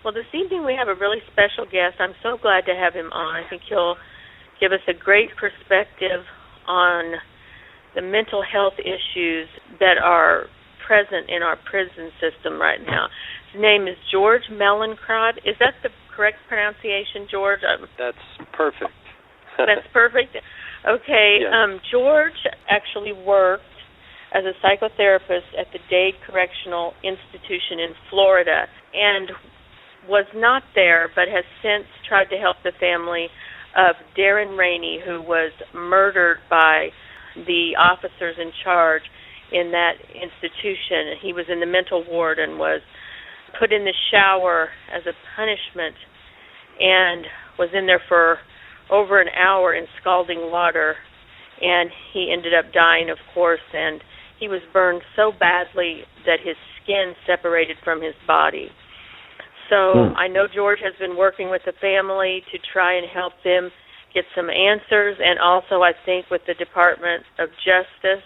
Well, this evening we have a really special guest. I'm so glad to have him on. I think he'll give us a great perspective on the mental health issues that are present in our prison system right now. His name is George Mallinckrodt. Is that the correct pronunciation, George? That's perfect. That's perfect? Okay. Yes. George actually worked as a psychotherapist at the Dade Correctional Institution in Florida and was not there but has since tried to help the family of Darren Rainey, who was murdered by the officers in charge in that institution. He was in the mental ward and was put in the shower as a punishment and was in there for over an hour in scalding water, and he ended up dying, of course, and he was burned so badly that his skin separated from his body. So I know George has been working with the family to try and help them get some answers, and also I think with the Department of Justice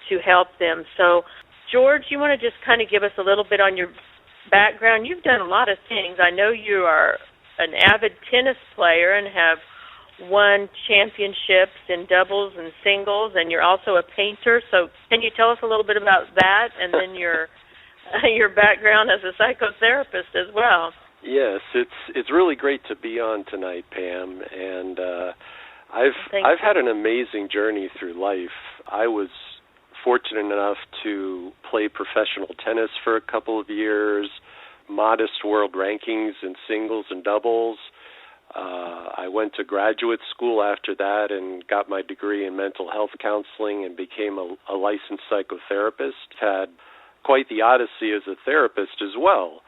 to help them. So, George, you want to just kind of give us a little bit on your background? You've done a lot of things. I know you are an avid tennis player and have won championships in doubles and singles, and you're also a painter. So can you tell us a little bit about that and then your background as a psychotherapist as well? Yes, it's really great to be on tonight, Pam, and I've had an amazing journey through life. I was fortunate enough to play professional tennis for a couple of years, modest world rankings in singles and doubles. I went to graduate school after that and got my degree in mental health counseling and became a licensed psychotherapist. Had quite the odyssey as a therapist as well.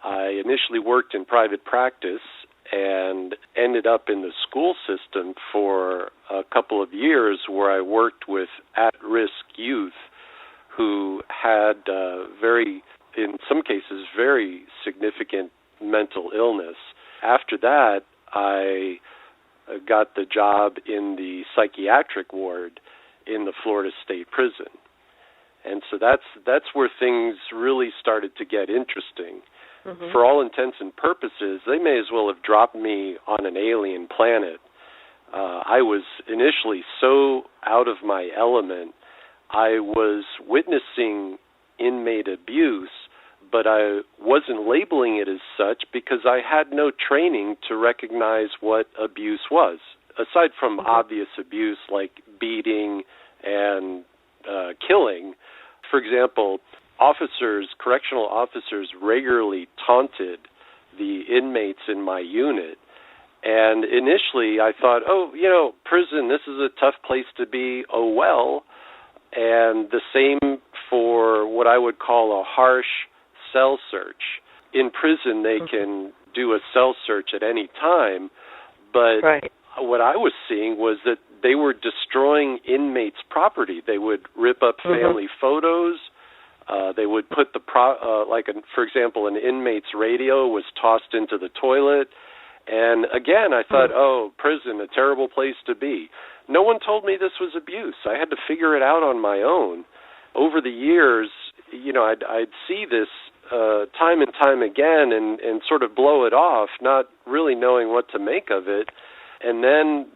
I initially worked in private practice and ended up in the school system for a couple of years where I worked with at-risk youth who had in some cases, very significant mental illness. After that, I got the job in the psychiatric ward in the Florida State Prison. And so that's where things really started to get interesting. Mm-hmm. For all intents and purposes, they may as well have dropped me on an alien planet. I was initially so out of my element. I was witnessing inmate abuse, but I wasn't labeling it as such because I had no training to recognize what abuse was, aside from obvious abuse like beating and killing. For example, correctional officers regularly taunted the inmates in my unit. And initially I thought, prison, this is a tough place to be, oh well. And the same for what I would call a harsh cell search. In prison, they can do a cell search at any time, but what I was seeing was that they were destroying inmates' property. They would rip up family photos. They would put for example, an inmate's radio was tossed into the toilet. And again, I thought, prison, a terrible place to be. No one told me this was abuse. I had to figure it out on my own. Over the years, I'd see this time and time again and sort of blow it off, not really knowing what to make of it. And then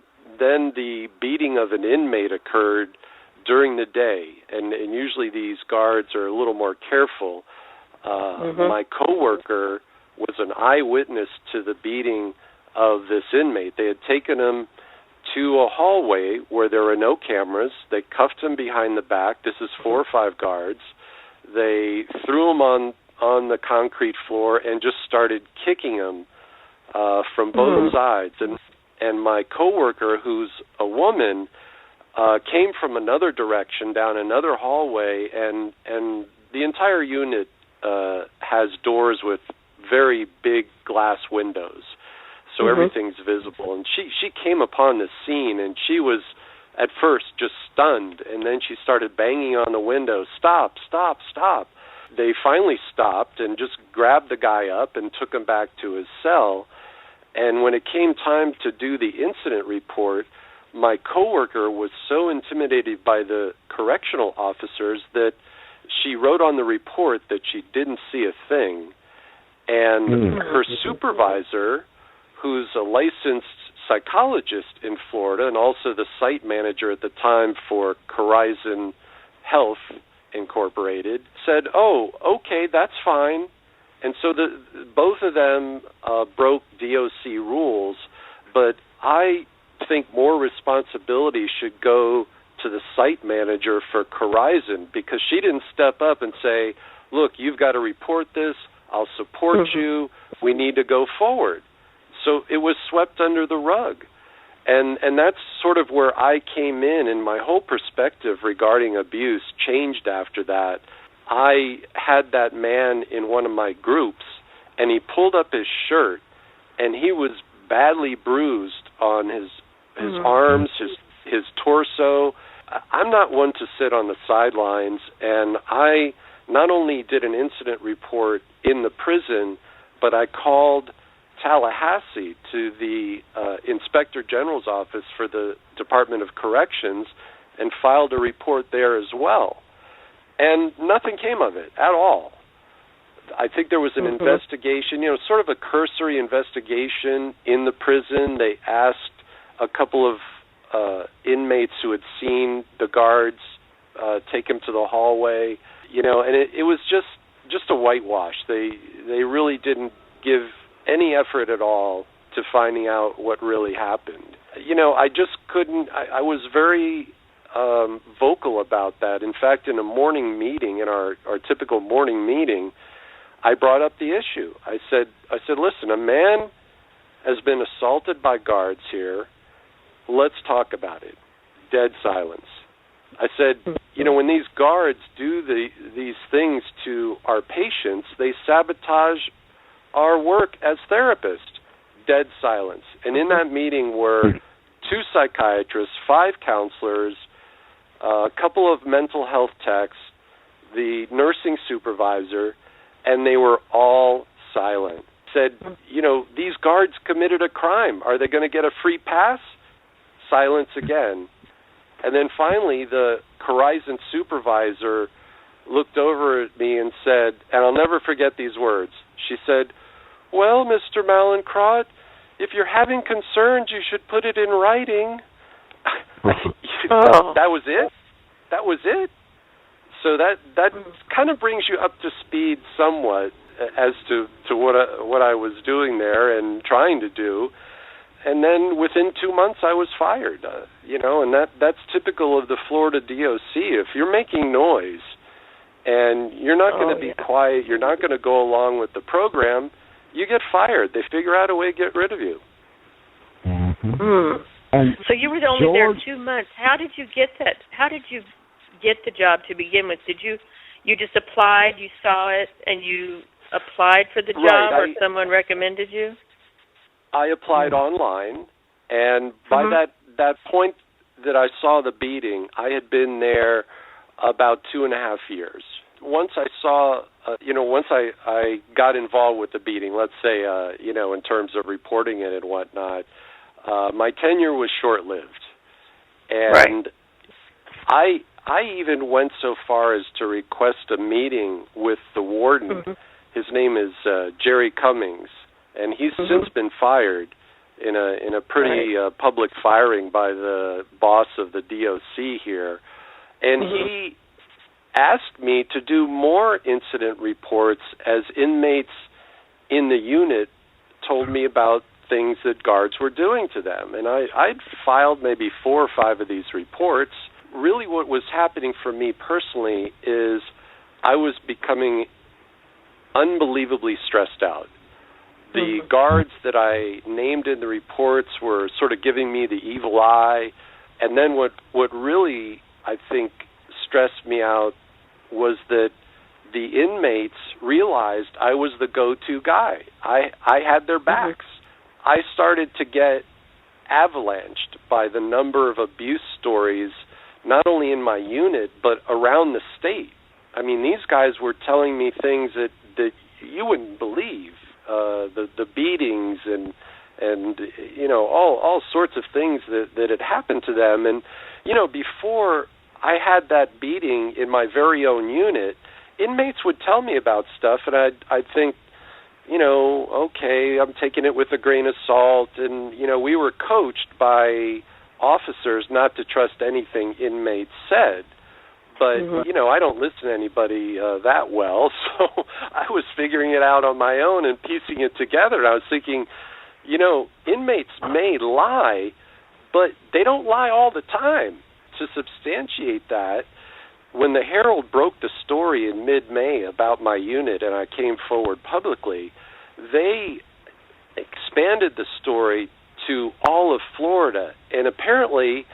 the beating of an inmate occurred during the day, and usually these guards are a little more careful. My coworker was an eyewitness to the beating of this inmate. They had taken him to a hallway where there were no cameras. They cuffed him behind the back. This is 4 or 5 guards. They threw him on the concrete floor and just started kicking him from both sides. And my coworker, who's a woman, came from another direction down another hallway, and the entire unit has doors with very big glass windows, so everything's visible. And she came upon the scene, and she was at first just stunned, and then she started banging on the window, stop, stop, stop. They finally stopped and just grabbed the guy up and took him back to his cell. And when it came time to do the incident report, my coworker was so intimidated by the correctional officers that she wrote on the report that she didn't see a thing. And her supervisor, who's a licensed psychologist in Florida and also the site manager at the time for Horizon Health Incorporated, said, "Oh, okay, that's fine." And so both of them broke DOC rules, but I think more responsibility should go to the site manager for Horizon, because she didn't step up and say, "Look, you've got to report this. I'll support you. We need to go forward." So it was swept under the rug. And that's sort of where I came in, and my whole perspective regarding abuse changed after that. I had that man in one of my groups, and he pulled up his shirt, and he was badly bruised on his arms, his torso. I'm not one to sit on the sidelines, and I not only did an incident report in the prison, but I called Tallahassee to the Inspector General's office for the Department of Corrections and filed a report there as well. And nothing came of it at all. I think there was an investigation, sort of a cursory investigation in the prison. They asked a couple of inmates who had seen the guards take him to the hallway, and it was just a whitewash. They really didn't give any effort at all to finding out what really happened. I just couldn't. I was very vocal about that. In fact, in a morning meeting, in our typical morning meeting, I brought up the issue. I said, listen, a man has been assaulted by guards here. Let's talk about it. Dead silence. I said, when these guards do these things to our patients, they sabotage our work as therapists. Dead silence. And in that meeting were 2 psychiatrists, 5 counselors, a couple of mental health techs, the nursing supervisor, and they were all silent. Said, these guards committed a crime. Are they going to get a free pass? Silence again. And then finally, the Horizon supervisor looked over at me and said, and I'll never forget these words, she said, "Well, Mr. Mallinckrodt, if you're having concerns, you should put it in writing." That was it? That was it? So that kind of brings you up to speed somewhat as to what I was doing there and trying to do. And then within 2 months, I was fired, and that's typical of the Florida DOC. If you're making noise and you're not going to be quiet, you're not going to go along with the program, you get fired. They figure out a way to get rid of you. So you were only there 2 months. How did you get that? How did you get the job to begin with? Did you just applied, you saw it, and you applied for the job, or someone recommended you? I applied online, and by that point that I saw the beating, I had been there about 2.5 years. Once I saw, once I got involved with the beating, let's say, in terms of reporting it and whatnot, my tenure was short-lived. And I even went so far as to request a meeting with the warden. His name is Jerry Cummings, and he's since been fired in a pretty public firing by the boss of the DOC here. And he asked me to do more incident reports as inmates in the unit told me about things that guards were doing to them. And I'd filed maybe 4 or 5 of these reports. Really what was happening for me personally is I was becoming unbelievably stressed out. The guards that I named in the reports were sort of giving me the evil eye. And then what really, I think, stressed me out was that the inmates realized I was the go-to guy. I had their backs. I started to get avalanched by the number of abuse stories, not only in my unit, but around the state. I mean, these guys were telling me things that you wouldn't believe. The beatings and all sorts of things that had happened to them. And, before I had that beating in my very own unit, inmates would tell me about stuff, and I'd think, okay, I'm taking it with a grain of salt. And, we were coached by officers not to trust anything inmates said. But, I don't listen to anybody that well, so I was figuring it out on my own and piecing it together. And I was thinking, inmates may lie, but they don't lie all the time. To substantiate that, when the Herald broke the story in mid-May about my unit and I came forward publicly, they expanded the story to all of Florida. And apparently,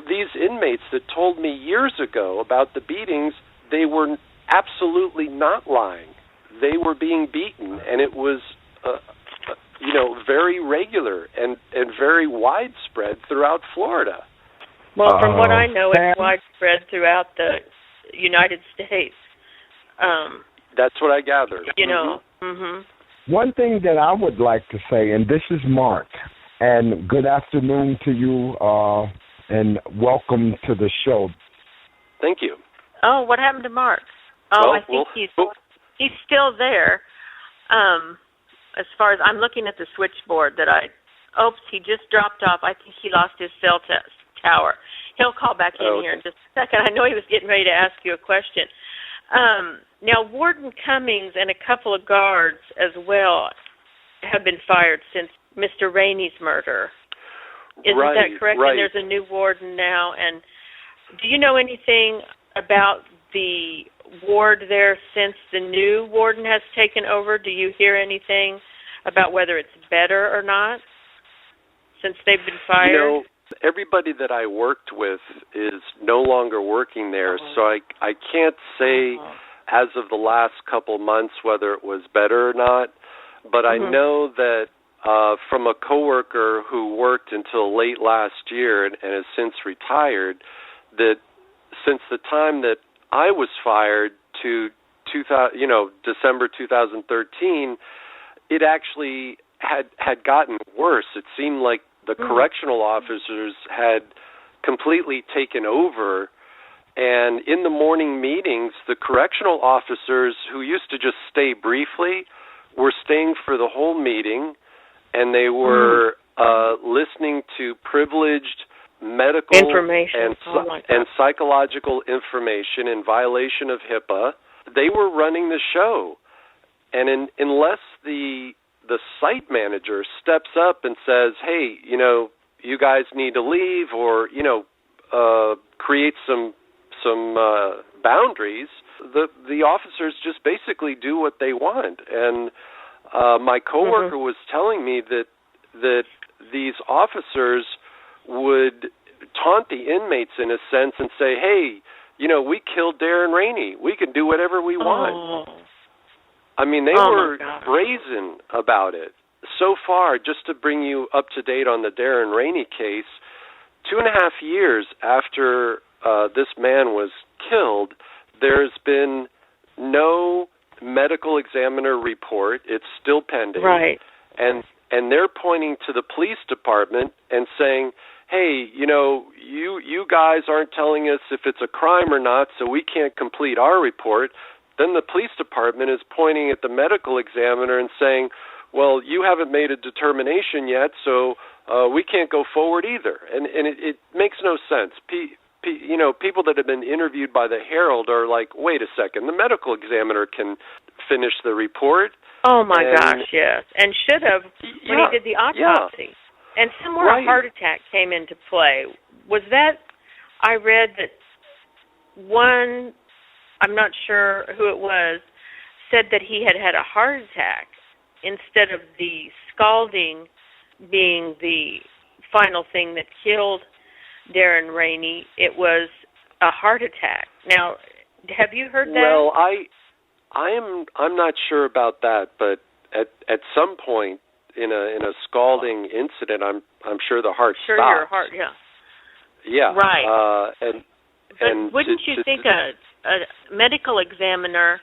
these inmates that told me years ago about the beatings, they were absolutely not lying. They were being beaten, and it was, very regular and very widespread throughout Florida. Well, from what I know, it's widespread throughout the United States. That's what I gathered. One thing that I would like to say, and this is Mark, and good afternoon to you, and welcome to the show. Thank you. Oh, what happened to Mark? Oh, I think he's still there. As far as I'm looking at the switchboard he just dropped off. I think he lost his cell tower. He'll call back in here in just a second. I know he was getting ready to ask you a question. Now, Warden Cummings and a couple of guards as well have been fired since Mr. Rainey's murder. Isn't that correct? Right. And there's a new warden now. And do you know anything about the ward there since the new warden has taken over? Do you hear anything about whether it's better or not since they've been fired? Everybody that I worked with is no longer working there, so I can't say as of the last couple months whether it was better or not, but I know that from a coworker who worked until late last year and has since retired, that since the time that I was fired to December 2013, it actually had gotten worse. It seemed like the correctional officers had completely taken over, and in the morning meetings, the correctional officers who used to just stay briefly were staying for the whole meeting, and they were listening to privileged medical information and psychological information in violation of HIPAA. They were running the show, and unless the site manager steps up and says, hey, you guys need to leave, or, create some boundaries, the officers just basically do what they want. And my coworker was telling me that these officers would taunt the inmates in a sense and say, hey, we killed Darren Rainey. We can do whatever we want. I mean, they were brazen about it. So far, just to bring you up to date on the Darren Rainey case, 2.5 years after this man was killed, there's been no medical examiner report. It's still pending. Right. And they're pointing to the police department and saying, hey, you guys aren't telling us if it's a crime or not, so we can't complete our report. Then the police department is pointing at the medical examiner and saying, well, you haven't made a determination yet, so we can't go forward either. And it makes no sense. People that have been interviewed by the Herald are like, wait a second, the medical examiner can finish the report. Oh, my gosh, yes. And should have when he did the autopsy. Yeah. And somewhere a heart attack came into play. Was that, I read that one, I'm not sure who it was, said that he had a heart attack instead of the scalding being the final thing that killed Darren Rainey. It was a heart attack. Now, have you heard that? Well, I'm not sure about that, but at some point in a scalding incident, I'm sure the heart stops. Sure, your heart, yeah. Yeah. Right. And wouldn't you think a medical examiner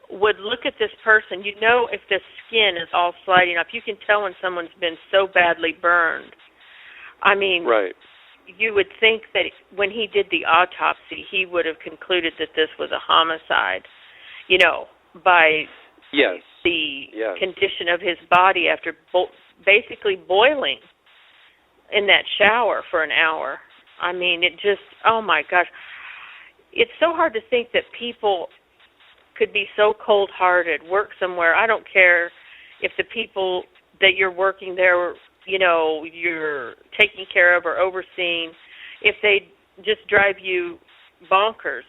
would look at this person? You know, if the skin is all sliding up, you can tell when someone's been so badly burned. I mean, right. You would think that when he did the autopsy, he would have concluded that this was a homicide, by... Yes. the condition of his body after basically boiling in that shower for an hour. I mean, it just, oh my gosh. It's so hard to think that people could be so cold-hearted, work somewhere. I don't care if the people that you're working there, you know, you're taking care of or overseeing, if they just drive you bonkers.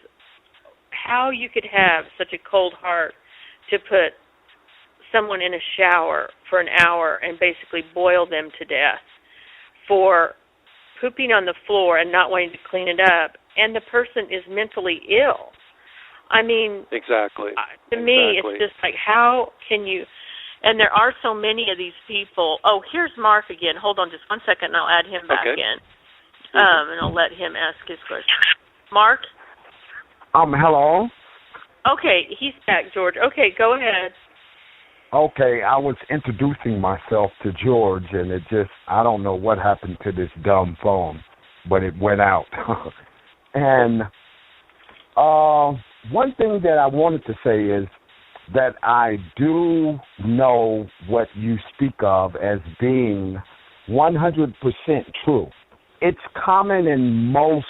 How you could have such a cold heart to put someone in a shower for an hour and basically boil them to death for pooping on the floor and not wanting to clean it up, and the person is mentally ill. I mean, exactly. To me, it's just like, how can you? And there are so many of these people. Oh, here's Mark again. Hold on just one second, and I'll add him back in. And I'll let him ask his question. Mark? Hello? Okay, he's back, George. Okay, go ahead. Okay, I was introducing myself to George, and it just, I don't know what happened to this dumb phone, but it went out. And one thing that I wanted to say is that I do know what you speak of as being 100% true. It's common in most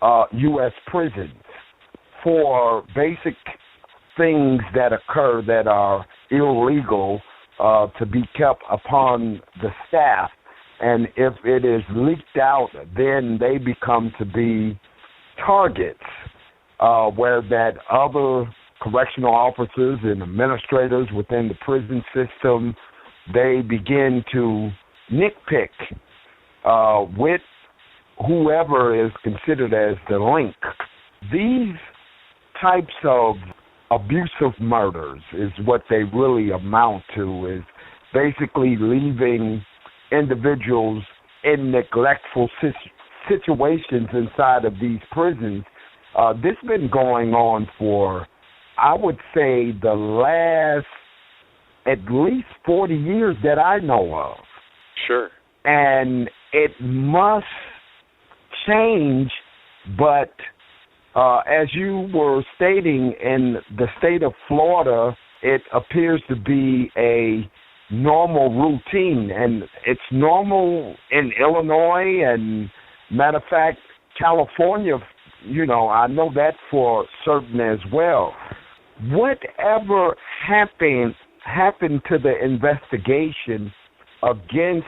U.S. prisons for basic things that occur that are illegal to be kept upon the staff. And if it is leaked out, then they become to be targets where that other correctional officers and administrators within the prison system, they begin to nitpick with whoever is considered as the link. These types of abusive murders is what they really amount to, is basically leaving individuals in neglectful situations inside of these prisons. This has been going on for, I would say, the last at least 40 years that I know of. Sure. And it must change, but as you were stating, in the state of Florida, it appears to be a normal routine, and it's normal in Illinois, and matter of fact, California, you know, I know that for certain as well. Whatever happened to the investigation against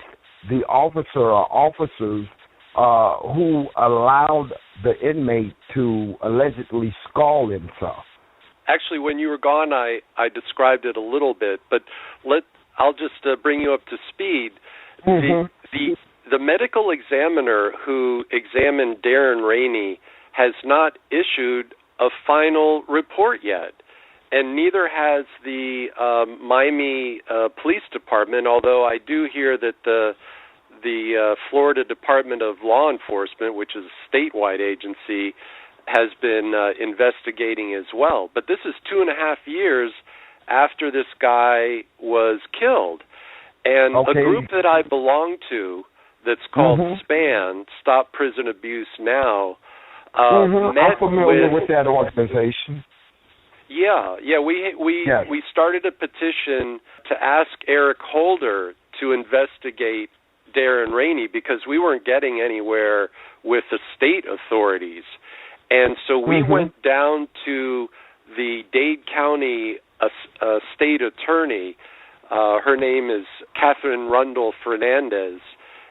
the officer or officers who allowed the inmate to allegedly scald himself? Actually, when you were gone, I described it a little bit, but I'll just bring you up to speed. Mm-hmm. The medical examiner who examined Darren Rainey has not issued a final report yet, and neither has the Miami Police Department, although I do hear that the Florida Department of Law Enforcement, which is a statewide agency, has been investigating as well. But this is 2.5 years after this guy was killed. And a group that I belong to that's called SPAN, Stop Prison Abuse Now, I'm familiar with that organization. Yeah. We started a petition to ask Eric Holder to investigate Darren Rainey because we weren't getting anywhere with the state authorities. And so we went down to the Dade County state attorney. Her name is Catherine Rundle Fernandez.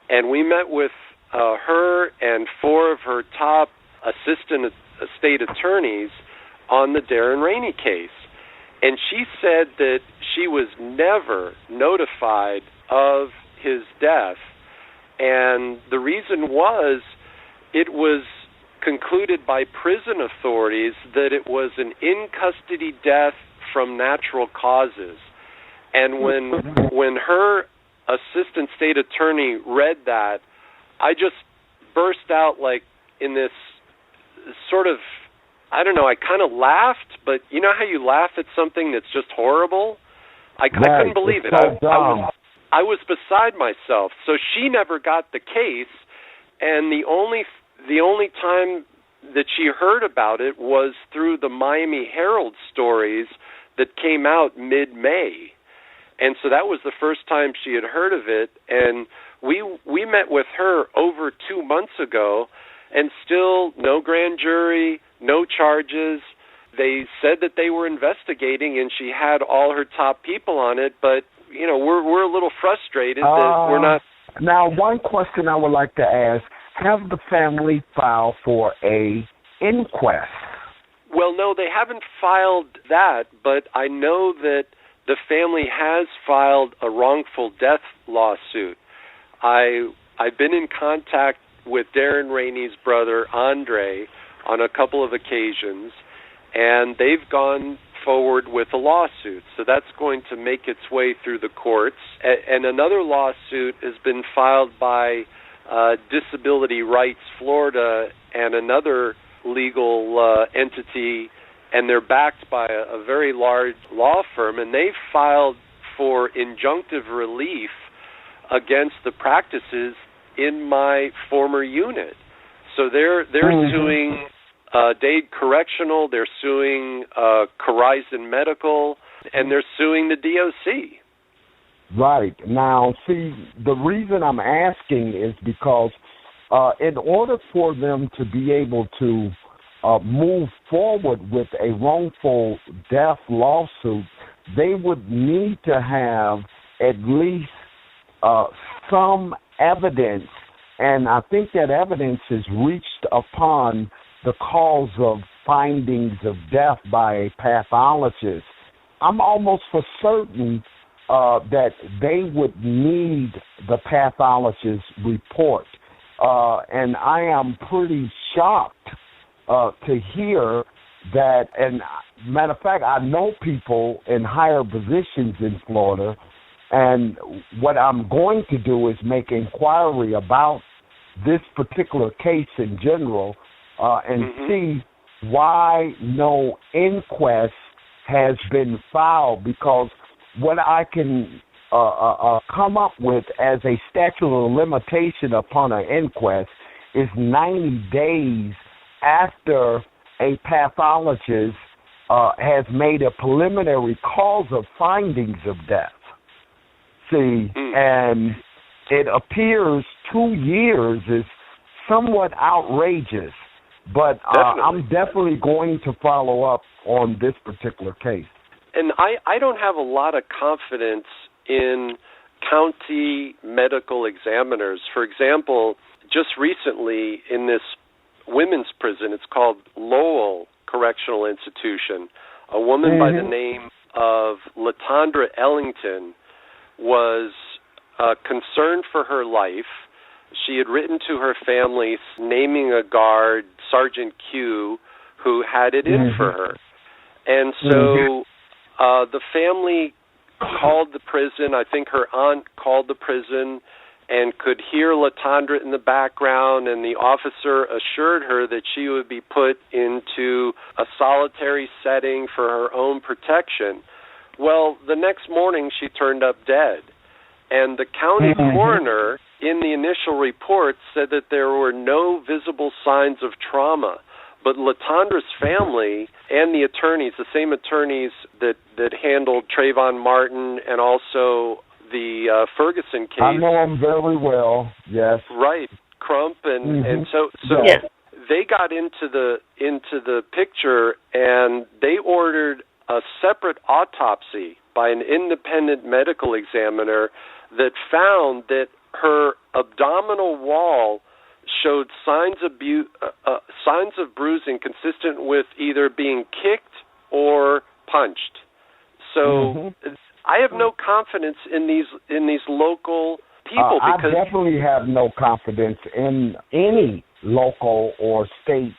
And we met with her and 4 of her top assistant state attorneys on the Darren Rainey case. And she said that she was never notified of his death. And the reason was it was concluded by prison authorities that it was an in-custody death from natural causes. And when her assistant state attorney read that, I just burst out like in this sort of, I don't know, I kind of laughed, but you know how you laugh at something that's just horrible? I couldn't believe it. I was beside myself. So she never got the case, and the only time that she heard about it was through the Miami Herald stories that came out mid-May. And so that was the first time she had heard of it, and we met with her over 2 months ago, and still no grand jury, no charges. They said that they were investigating, and she had all her top people on it, but, you know, we're a little frustrated that we're not... Now, one question I would like to ask, have the family filed for a inquest? Well, no, they haven't filed that, but I know that the family has filed a wrongful death lawsuit. I've been in contact with Darren Rainey's brother, Andre, on a couple of occasions, and they've gone forward with a lawsuit. So that's going to make its way through the courts. And another lawsuit has been filed by Disability Rights Florida and another legal entity, and they're backed by a very large law firm, and they've filed for injunctive relief against the practices in my former unit. So they're suing Dade Correctional, they're suing Horizon Medical, and they're suing the DOC. Right. Now, see, the reason I'm asking is because in order for them to be able to move forward with a wrongful death lawsuit, they would need to have at least some evidence, and I think that evidence is reached upon the cause of findings of death by a pathologist. I'm almost for certain that they would need the pathologist's report, and I am pretty shocked to hear that. And matter of fact, I know people in higher positions in Florida, and what I'm going to do is make inquiry about this particular case in general and see why no inquest has been filed, because what I can come up with as a statute of limitation upon an inquest is 90 days after a pathologist has made a preliminary cause of findings of death. See, and it appears 2 years is somewhat outrageous, but I'm definitely going to follow up on this particular case. And I don't have a lot of confidence in county medical examiners. For example, just recently in this women's prison, it's called Lowell Correctional Institution, a woman by the name of Latondra Ellington was concerned for her life. She had written to her family naming a guard, Sergeant Q, who had it in for her. And so the family called the prison. I think her aunt called the prison and could hear Latondra in the background, and the officer assured her that she would be put into a solitary setting for her own protection. Well, the next morning she turned up dead, and the county coroner in the initial report said that there were no visible signs of trauma. But Latondra's family and the attorneys, the same attorneys that handled Trayvon Martin and also the Ferguson case. I know them very well, yes. Right, Crump, and so they got into the picture, and they ordered a separate autopsy by an independent medical examiner that found that her abdominal wall showed signs of bruising consistent with either being kicked or punched. So I have no confidence in these local people because I definitely have no confidence in any local or state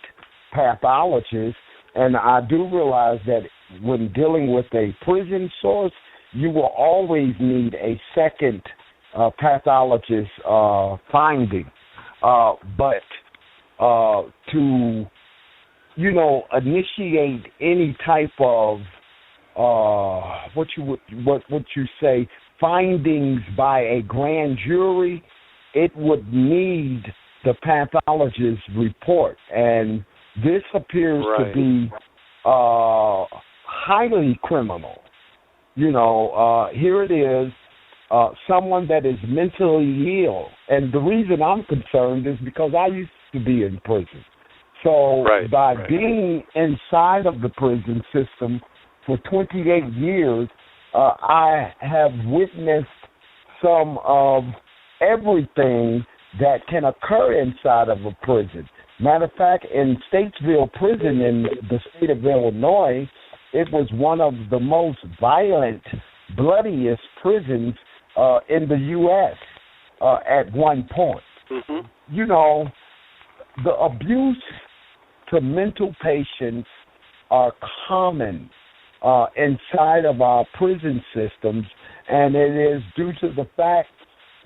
pathologist, and I do realize that when dealing with a prison source, you will always need a second pathologist finding. But to, initiate any type of what you say findings by a grand jury, it would need the pathologist's report, and this appears to be highly criminal. Here it is, someone that is mentally ill. And the reason I'm concerned is because I used to be in prison. So by being inside of the prison system for 28 years, I have witnessed some of everything that can occur inside of a prison. Matter of fact, in Statesville Prison in the state of Illinois, it was one of the most violent, bloodiest prisons in the U.S. At one point. Mm-hmm. The abuse to mental patients are common inside of our prison systems, and it is due to the fact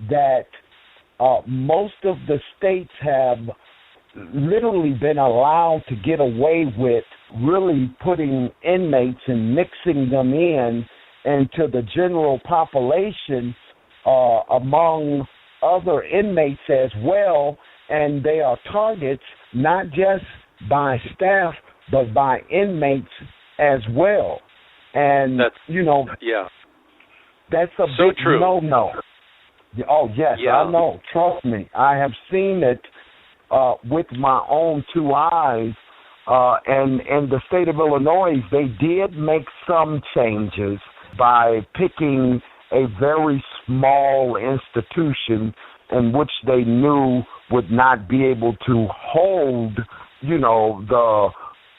that most of the states have literally been allowed to get away with really putting inmates and mixing them into the general population among other inmates as well, and they are targets not just by staff but by inmates as well. And that's a so big true. no. Oh yes, yeah. I know. Trust me, I have seen it with my own two eyes. And in the state of Illinois, they did make some changes by picking a very small institution in which they knew would not be able to hold, the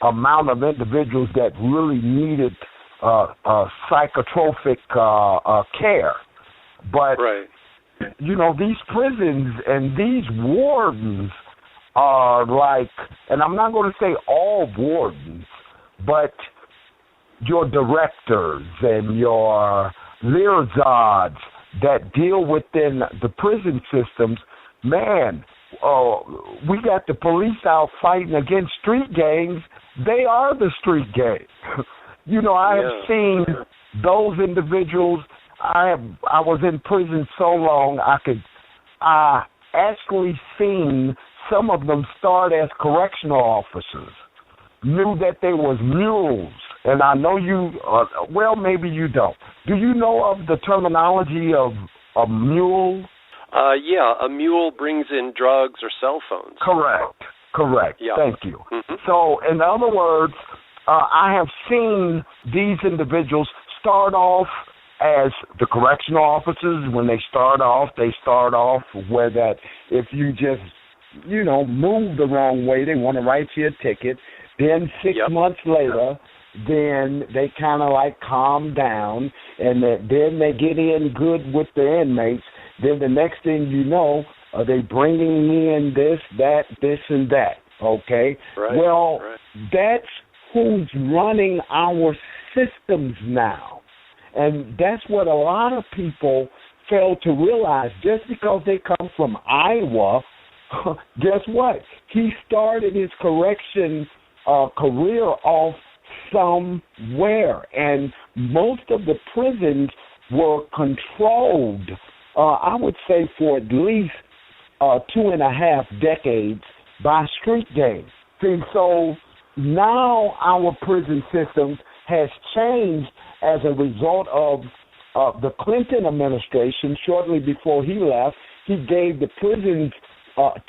amount of individuals that really needed psychotropic care. But, these prisons and these wardens are like, and I'm not going to say all wardens, but your directors and your liaisons that deal within the prison systems, man, we got the police out fighting against street gangs. They are the street gangs. I have seen those individuals. I was in prison so long, I actually seen some of them start as correctional officers, knew that they was mules. And I know you, maybe you don't. Do you know of the terminology of a mule? A mule brings in drugs or cell phones. Correct. Yeah. Thank you. Mm-hmm. So, in other words, I have seen these individuals start off as the correctional officers. When they start off where that if you just, move the wrong way, they want to write you a ticket. Then 6 months later, then they kind of like calm down, and then they get in good with the inmates. Then the next thing you know, are they bringing in this, and that, okay? That's who's running our systems now. And that's what a lot of people fail to realize. Just because they come from Iowa, guess what? He started his correction career off somewhere, and most of the prisons were controlled, I would say, for at least 2.5 decades by street gangs. And so now our prison systems has changed as a result of the Clinton administration. Shortly before he left, he gave the prisons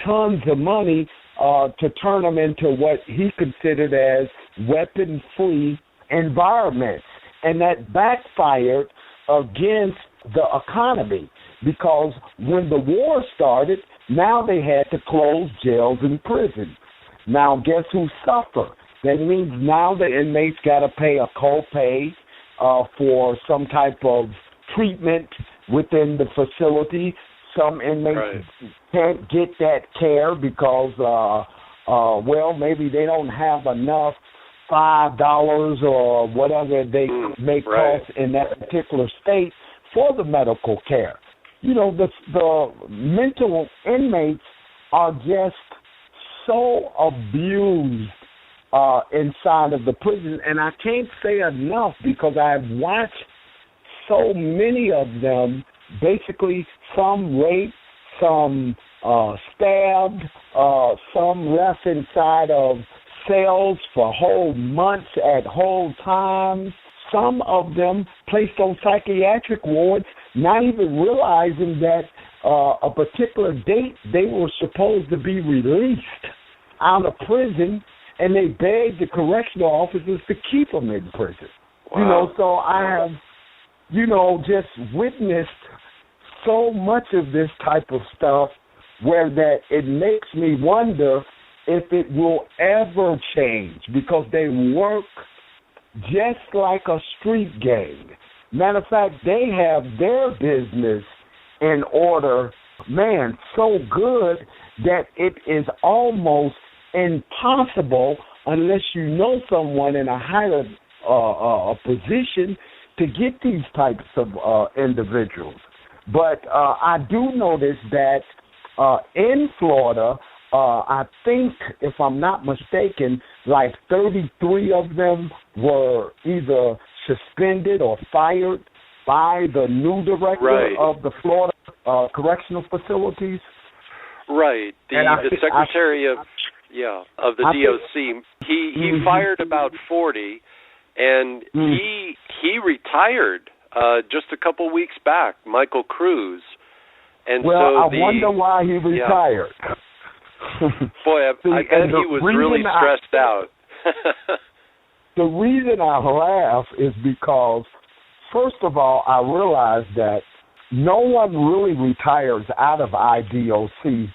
tons of money to turn them into what he considered as weapon-free environments. And that backfired against the economy, because when the war started, now they had to close jails and prisons. Now, guess who suffered? That means now the inmates got to pay a co-pay for some type of treatment within the facility. Some inmates can't get that care because, maybe they don't have enough $5 or whatever they may cost in that particular state for the medical care. The mental inmates are just so abused inside of the prison, and I can't say enough because I've watched so many of them, basically some raped, some stabbed, some left inside of cells for whole months at whole times. Some of them placed on psychiatric wards, not even realizing that a particular date they were supposed to be released out of prison, and they begged the correctional officers to keep them in prison. Wow. So I have, just witnessed so much of this type of stuff where that it makes me wonder if it will ever change, because they work just like a street gang. Matter of fact, they have their business in order, man, so good that it is almost impossible, unless you know someone in a higher position, to get these types of individuals. But I do notice that in Florida, I think, if I'm not mistaken, like 33 of them were either suspended or fired by the new director of the Florida correctional facilities. Right. The secretary of the DOC. He fired about 40, and he retired just a couple weeks back, Michael Cruz. And I wonder why he retired. Yeah. Boy, I bet he was really stressed out. The reason I laugh is because, first of all, I realize that no one really retires out of IDOC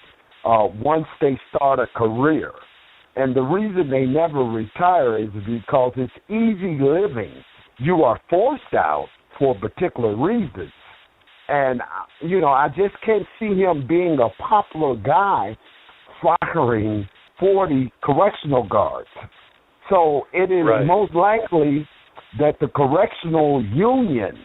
once they start a career. And the reason they never retire is because it's easy living. You are forced out for particular reasons. And, I just can't see him being a popular guy firing 40 correctional guards. So it is most likely that the correctional union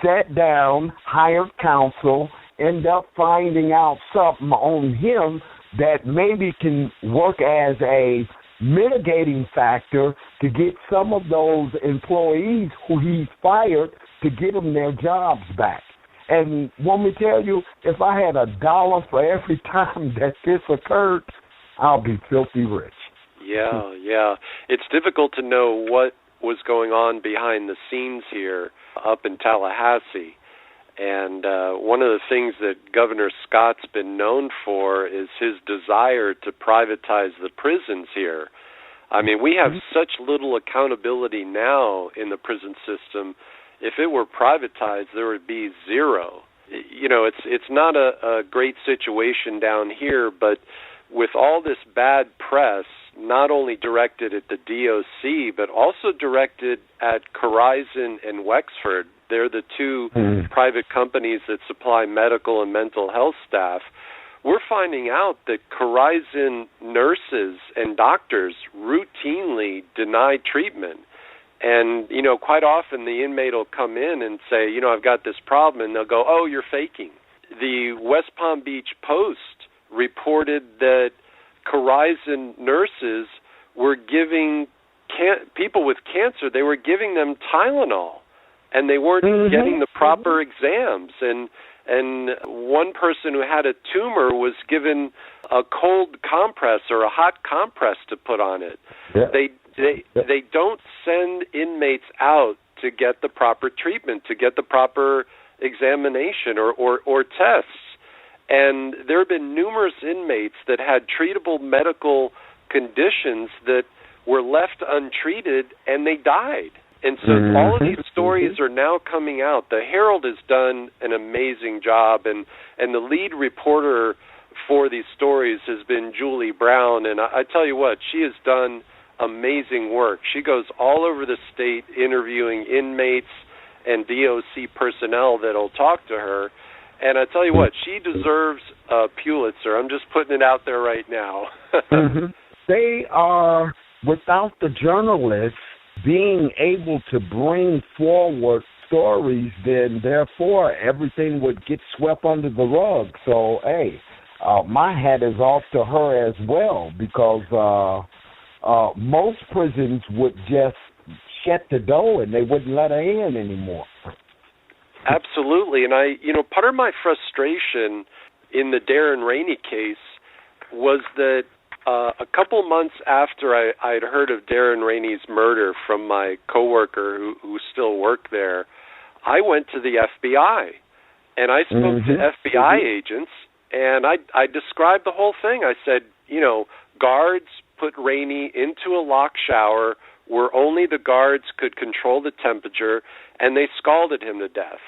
sat down, hired counsel, ended up finding out something on him that maybe can work as a mitigating factor to get some of those employees who he fired to get them their jobs back. And want me to tell you, if I had $1 for every time that this occurred, I'll be filthy rich. Yeah. It's difficult to know what was going on behind the scenes here up in Tallahassee. And one of the things that Governor Scott's been known for is his desire to privatize the prisons here. I mean, we have such little accountability now in the prison system. If it were privatized, there would be zero. It's not a great situation down here, but with all this bad press, not only directed at the DOC, but also directed at Corizon and Wexford, they're the two private companies that supply medical and mental health staff, we're finding out that Corizon nurses and doctors routinely deny treatment. And, quite often the inmate will come in and say, I've got this problem, and they'll go, oh, you're faking. The West Palm Beach Post reported that Corizon nurses were giving people with cancer, they were giving them Tylenol, and they weren't getting the proper exams. And one person who had a tumor was given a cold compress or a hot compress to put on it. Yeah. They don't send inmates out to get the proper treatment, to get the proper examination or tests. And there have been numerous inmates that had treatable medical conditions that were left untreated, and they died. And so all of these stories are now coming out. The Herald has done an amazing job, and the lead reporter for these stories has been Julie Brown. And I tell you what, she has done amazing work. She goes all over the state interviewing inmates and DOC personnel that will talk to her. And I tell you what, she deserves a Pulitzer. I'm just putting it out there right now. They are, without the journalists being able to bring forward stories, then therefore everything would get swept under the rug. So, hey, my hat is off to her as well, because most prisons would just shut the door and they wouldn't let her in anymore. Absolutely. And part of my frustration in the Darren Rainey case was that A couple months after I'd heard of Darren Rainey's murder from my coworker who still worked there, I went to the FBI, and I spoke to FBI agents, and I described the whole thing. I said, guards put Rainey into a locked shower where only the guards could control the temperature, and they scalded him to death.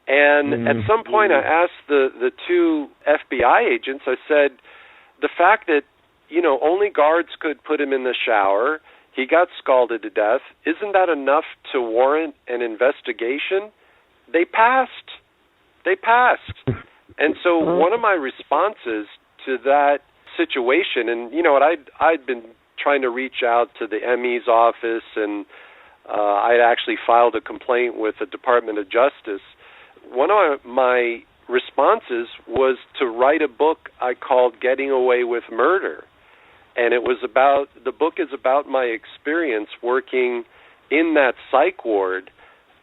And at some point I asked the two FBI agents, I said, the fact that, only guards could put him in the shower, he got scalded to death, isn't that enough to warrant an investigation? They passed. And so one of my responses to that situation, and I'd been trying to reach out to the ME's office, and I'd actually filed a complaint with the Department of Justice. One of my responses was to write a book I called Getting Away with Murder. And the book is about my experience working in that psych ward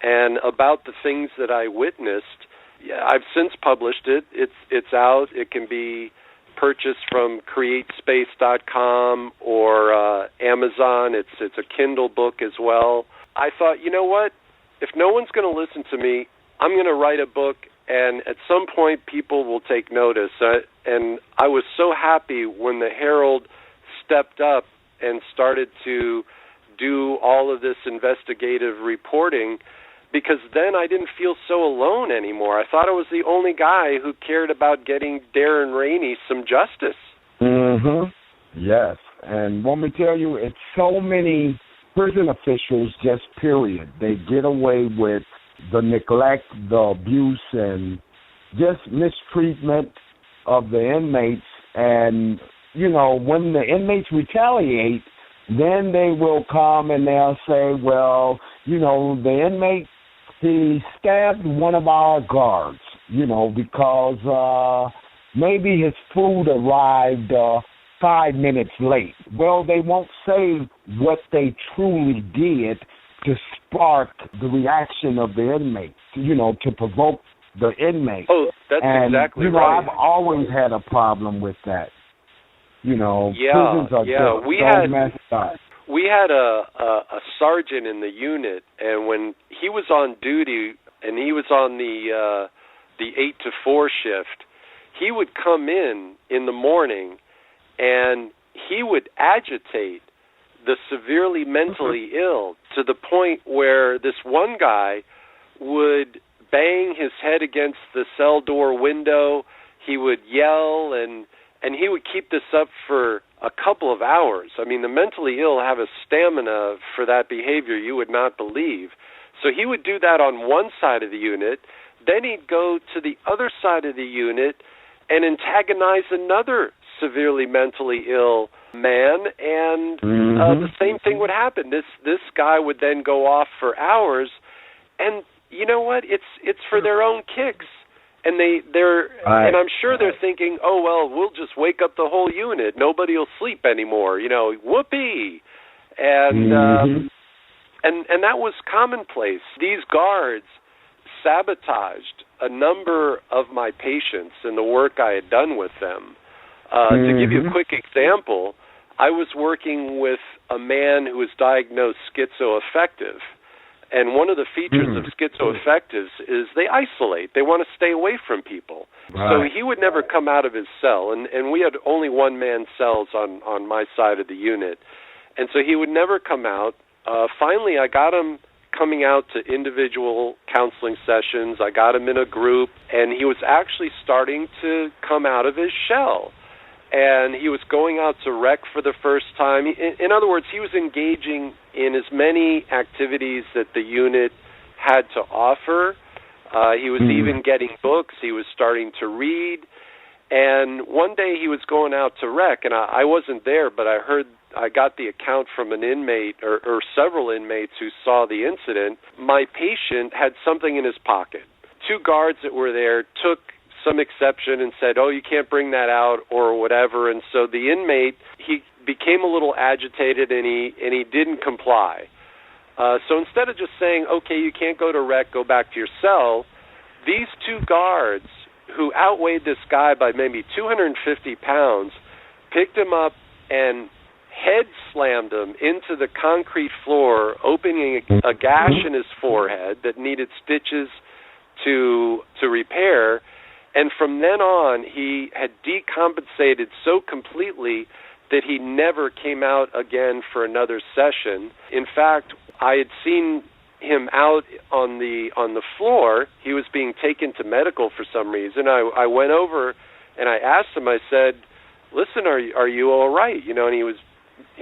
and about the things that I witnessed. I've since published it. It's out. It can be purchased from createspace.com or Amazon. It's a Kindle book as well. I thought, you know what? If no one's going to listen to me, I'm going to write a book, and at some point people will take notice. And I was so happy when the Herald stepped up and started to do all of this investigative reporting, because then I didn't feel so alone anymore. I thought I was the only guy who cared about getting Darren Rainey some justice. Yes, and let me tell you, it's so many prison officials, just period. They get away with the neglect, the abuse, and just mistreatment of the inmates. And, when the inmates retaliate, then they will come and they'll say, well, the inmate, he stabbed one of our guards, because maybe his food arrived 5 minutes late. Well, they won't say what they truly did to spark the reaction of the inmate, to provoke the inmate. Oh, that's exactly right. I've always had a problem with that. Prisons are just messed up. We had a sergeant in the unit, and when he was on duty and he was on the 8 to 4 shift, he would come in the morning and he would agitate the severely mentally ill to the point where this one guy would bang his head against the cell door window. He would yell, and he would keep this up for a couple of hours. I mean, the mentally ill have a stamina for that behavior you would not believe. So he would do that on one side of the unit, then he'd go to the other side of the unit and antagonize another severely mentally ill man, and the same thing would happen. This guy would then go off for hours, and you know what? It's for their own kicks. And and I'm sure they're thinking, oh, well, we'll just wake up the whole unit. Nobody will sleep anymore. Whoopee. And and that was commonplace. These guards sabotaged a number of my patients and the work I had done with them. To give you a quick example, I was working with a man who was diagnosed schizoaffective. And one of the features of schizoaffectives is they isolate. They want to stay away from people. Right. So he would never come out of his cell. And we had only one-man cells on my side of the unit. And so he would never come out. Finally, I got him coming out to individual counseling sessions. I got him in a group. And he was actually starting to come out of his shell. And he was going out to rec for the first time. In other words, he was engaging in as many activities that the unit had to offer. He was even getting books. He was starting to read. And one day he was going out to rec, and I wasn't there, but I got the account from an inmate or several inmates who saw the incident. My patient had something in his pocket. 2 guards that were there took some exception and said, oh, you can't bring that out or whatever. And so the inmate, he became a little agitated and he didn't comply. So instead of just saying, okay, you can't go to rec, go back to your cell, these 2 guards who outweighed this guy by maybe 250 pounds picked him up and head slammed him into the concrete floor, opening a gash in his forehead that needed stitches to repair. And from then on, he had decompensated so completely that he never came out again for another session. In fact, I had seen him out on the floor. He was being taken to medical for some reason. I went over and I asked him, I said, "Listen, are you all right?" You know, and he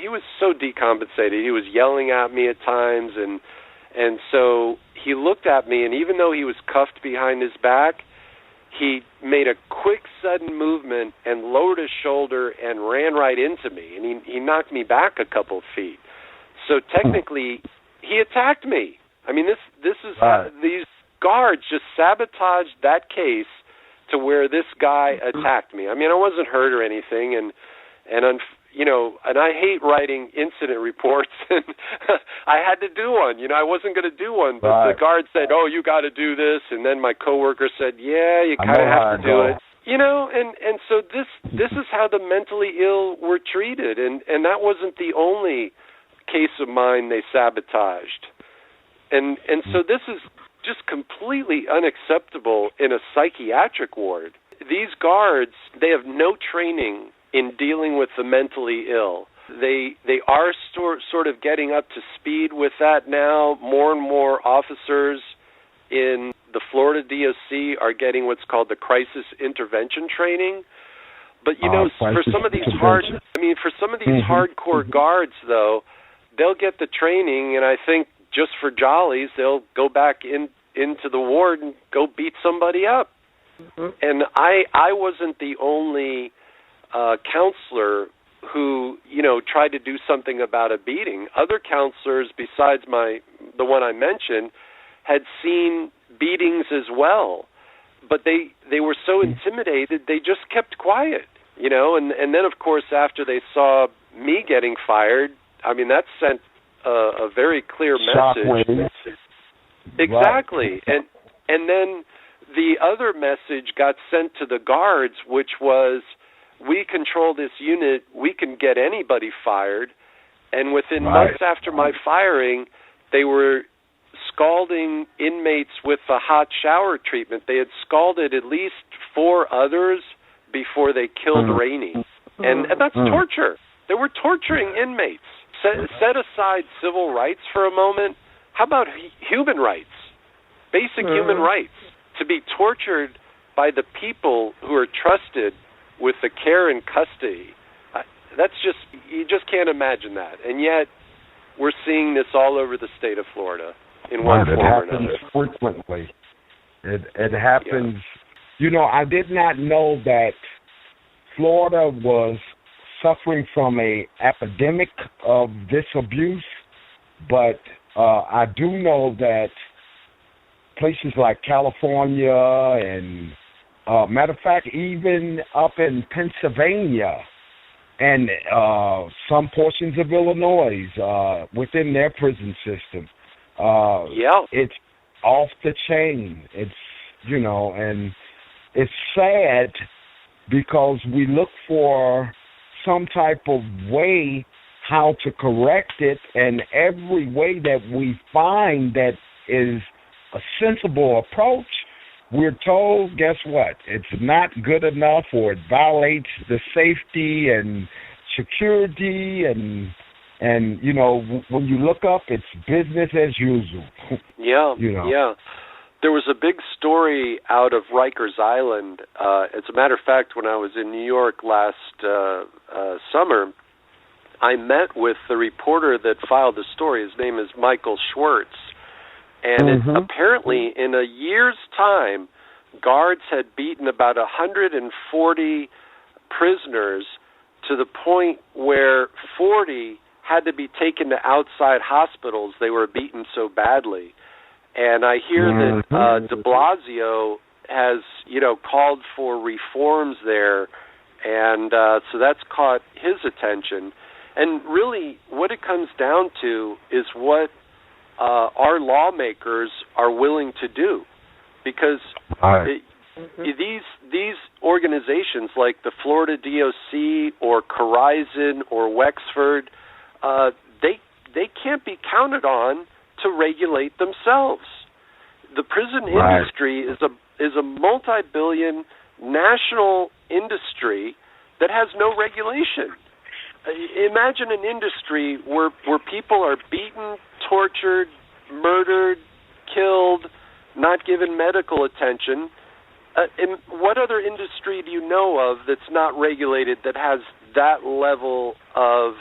was so decompensated. He was yelling at me at times, and so he looked at me, and even though he was cuffed behind his back, he made a quick, sudden movement and lowered his shoulder and ran right into me, and he knocked me back a couple of feet. So technically, he attacked me. I mean, this is these guards just sabotaged that case to where this guy attacked me. I mean, I wasn't hurt or anything, and I hate writing incident reports, and I had to do one. You know, I wasn't going to do one, but the guard said, "Oh, you got to do this," and then my coworker said, "Yeah, you kind of have to do it." You know, and so this is how the mentally ill were treated, and that wasn't the only case of mine they sabotaged, and so this is just completely unacceptable in a psychiatric ward. These guards, they have no training in dealing with the mentally ill. They are sort of getting up to speed with that now. More and more officers in the Florida DOC are getting what's called the crisis intervention training. But for some of these hardcore guards though, they'll get the training, and I think just for jollies, they'll go back into the ward and go beat somebody up. Mm-hmm. And I wasn't the only counselor who, tried to do something about a beating. Other counselors, besides the one I mentioned, had seen beatings as well. But they were so intimidated, they just kept quiet, and then, of course, after they saw me getting fired, I mean, that sent a very clear message. Exactly. Right. And then the other message got sent to the guards, which was, we control this unit, we can get anybody fired. And within months after my firing, they were scalding inmates with a hot shower treatment. They had scalded at least 4 others before they killed Rainey. And that's torture. They were torturing inmates. Set aside civil rights for a moment. How about human rights? Basic human rights. To be tortured by the people who are trusted with the care and custody. You just can't imagine that. And yet, we're seeing this all over the state of Florida in one form or another. It happens frequently. It happens. Yeah. I did not know that Florida was suffering from an epidemic of this abuse, but I do know that places like California and, matter of fact, even up in Pennsylvania and some portions of Illinois within their prison system, it's off the chain. It's, and it's sad because we look for some type of way how to correct it, and every way that we find that is a sensible approach, we're told, guess what? It's not good enough, or it violates the safety and security, and when you look up, it's business as usual. Yeah. There was a big story out of Rikers Island. As a matter of fact, when I was in New York last summer, I met with the reporter that filed the story. His name is Michael Schwartz. And apparently, in a year's time, guards had beaten about 140 prisoners to the point where 40 had to be taken to outside hospitals. They were beaten so badly. And I hear that de Blasio has, called for reforms there, and so that's caught his attention. And really, what it comes down to is what our lawmakers are willing to do, because these organizations like the Florida DOC or Corizon or Wexford, they can't be counted on to regulate themselves. The prison industry is a multi-billion national industry that has no regulation. Imagine an industry where people are beaten, tortured, murdered, killed, not given medical attention. What other industry do you know of that's not regulated that has that level of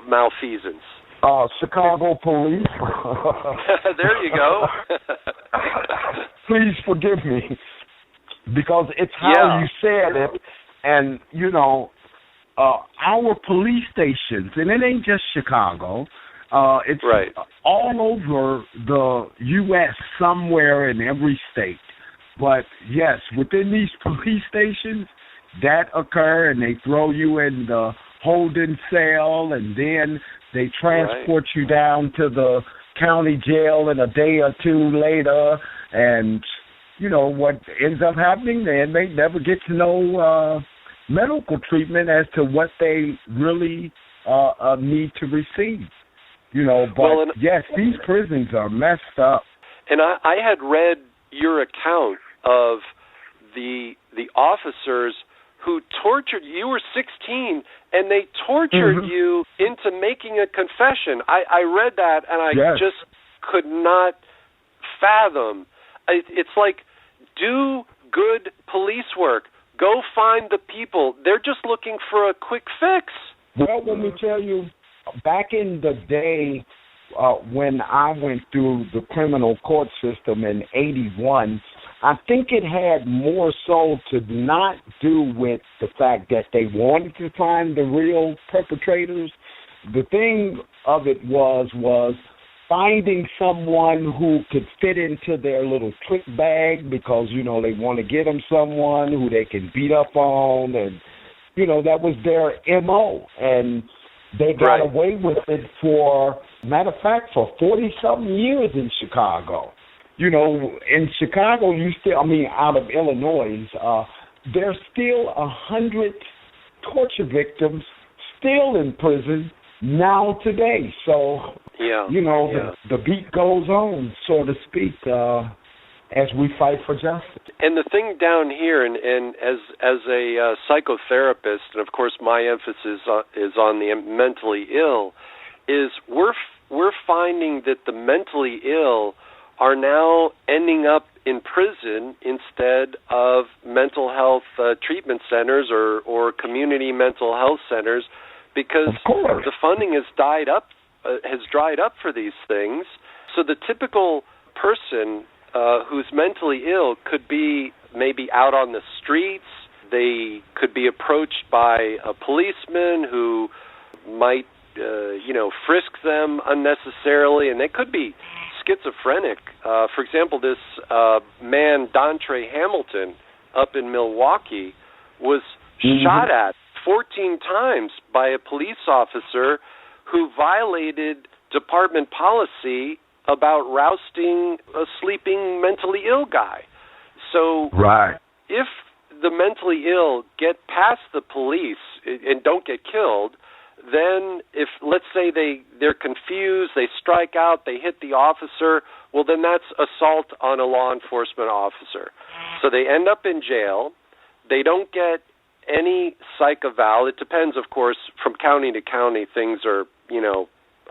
malfeasance? Chicago police. There you go. Please forgive me, because it's how you said it, and our police stations, and it ain't just Chicago. It's all over the U.S., somewhere in every state. But yes, within these police stations, that occur, and they throw you in the holding cell, and then they transport you down to the county jail in a day or two later. And what ends up happening, the inmate never gets no medical treatment as to what they really need to receive. But yes, these prisons are messed up. And I had read your account of the officers who tortured you. You were 16, and they tortured you into making a confession. I read that, and I just could not fathom. It's like, do good police work. Go find the people. They're just looking for a quick fix. Well, let me tell you, back in the day when I went through the criminal court system in 81, I think it had more so to not do with the fact that they wanted to find the real perpetrators. The thing of it was finding someone who could fit into their little trick bag, because, they want to get them someone who they can beat up on, and, that was their M.O., and they got away with it for 40-something years in Chicago. In Chicago, out of Illinois, there's still 100 torture victims still in prison now today. So, the beat goes on, so to speak, as we fight for justice. And the thing down here, and as a psychotherapist, and of course my emphasis is on the mentally ill, is we're finding that the mentally ill are now ending up in prison instead of mental health treatment centers or community mental health centers, because the funding has dried up for these things. So the typical person who's mentally ill could be maybe out on the streets. They could be approached by a policeman who might frisk them unnecessarily, and they could be schizophrenic. For example, this man, Dontre Hamilton, up in Milwaukee, was shot at 14 times by a police officer who violated department policy about rousting a sleeping mentally ill guy. So if the mentally ill get past the police and don't get killed, then if, let's say, they're confused, they strike out, they hit the officer, well, then that's assault on a law enforcement officer. So they end up in jail. They don't get any psych eval. It depends, of course, from county to county. Things are,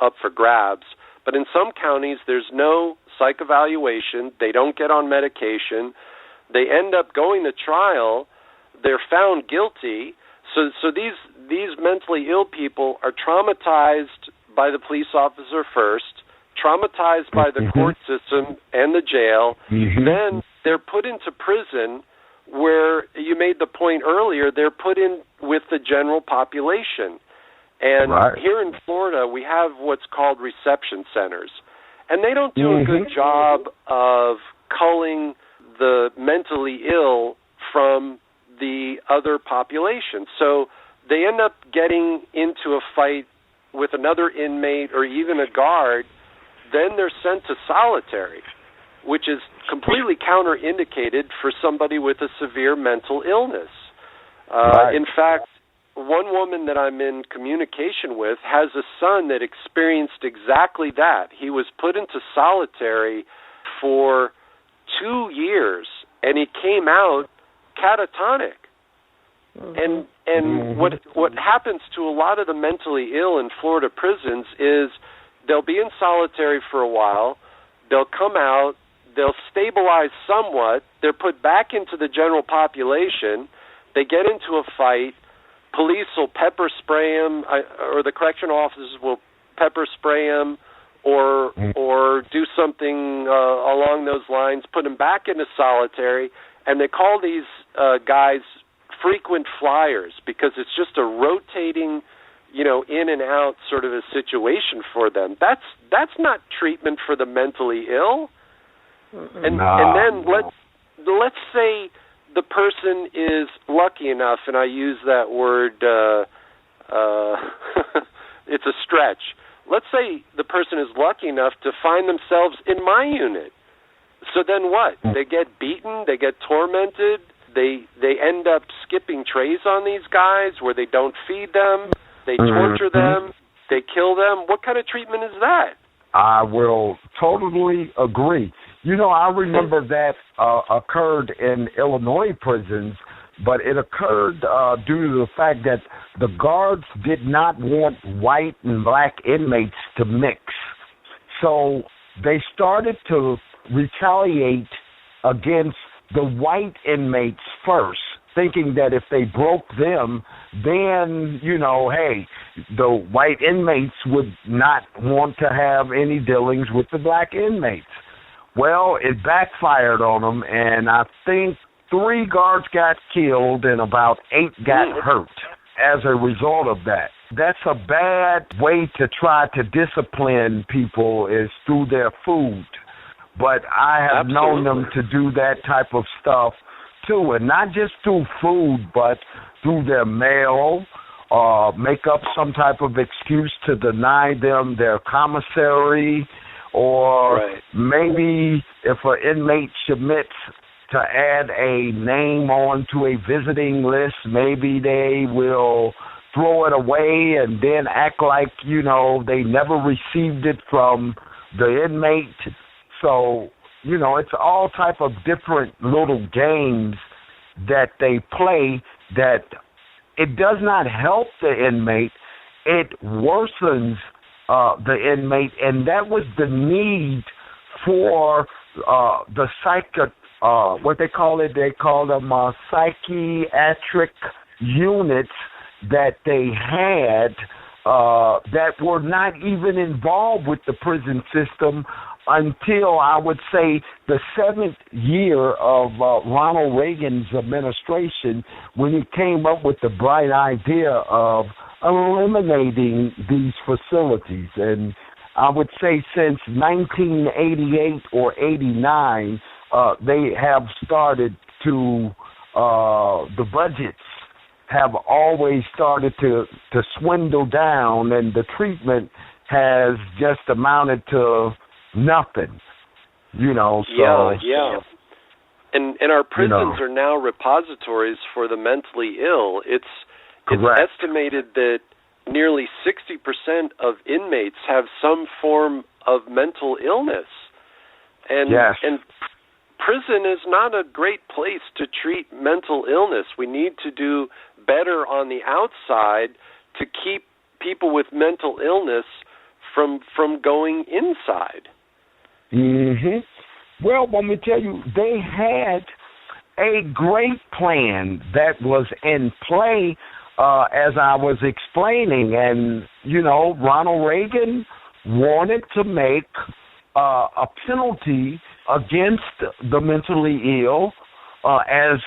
up for grabs. But in some counties, there's no psych evaluation. They don't get on medication. They end up going to trial. They're found guilty. So these mentally ill people are traumatized by the police officer first, traumatized by the court system and the jail. Then they're put into prison, where you made the point earlier, they're put in with the general population. And here in Florida, we have what's called reception centers. And they don't do a good job of culling the mentally ill from the other population. So they end up getting into a fight with another inmate or even a guard. Then they're sent to solitary. which is completely counterindicated for somebody with a severe mental illness. Right. In fact, one woman that I'm in communication with has a son that experienced exactly that. He was put into solitary for 2 years, and he came out catatonic. And what happens to a lot of the mentally ill in Florida prisons is they'll be in solitary for a while, they'll come out, they'll stabilize somewhat, they're put back into the general population, they get into a fight, police will pepper spray them, or the correctional officers will pepper spray them, or do something along those lines, put them back into solitary, and they call these guys frequent flyers because it's just a rotating, in and out sort of a situation for them. That's not treatment for the mentally ill. And then let's say the person is lucky enough, and I use that word, it's a stretch. Let's say the person is lucky enough to find themselves in my unit. So then what? They get beaten, they get tormented, they end up skipping trays on these guys where they don't feed them, they torture them, they kill them. What kind of treatment is that? I will totally agree. I remember that occurred in Illinois prisons, but it occurred due to the fact that the guards did not want white and black inmates to mix. So they started to retaliate against the white inmates first, thinking that if they broke them, then, hey, the white inmates would not want to have any dealings with the black inmates. Well, it backfired on them, and I think 3 guards got killed and about 8 got hurt as a result of that. That's a bad way to try to discipline people, is through their food. But I have known them to do that type of stuff too, and not just through food, but through their mail, make up some type of excuse to deny them their commissary, or maybe if an inmate submits to add a name onto a visiting list, maybe they will throw it away and then act like, they never received it from the inmate. So, it's all type of different little games that they play that it does not help the inmate. It worsens the inmate, and that was the need for the what they call it. They call them psychiatric units that they had that were not even involved with the prison system until, I would say, the 7th year of Ronald Reagan's administration, when he came up with the bright idea of eliminating these facilities. And I would say since 1988 or 89, they have started to, the budgets have always started to swindle down, and the treatment has just amounted to nothing, so. Yeah. And our prisons are now repositories for the mentally ill. It's estimated that nearly 60% of inmates have some form of mental illness. And prison is not a great place to treat mental illness. We need to do better on the outside to keep people with mental illness from going inside. Well, let me tell you, they had a great plan that was in play, as I was explaining. And, Ronald Reagan wanted to make a penalty against the mentally ill as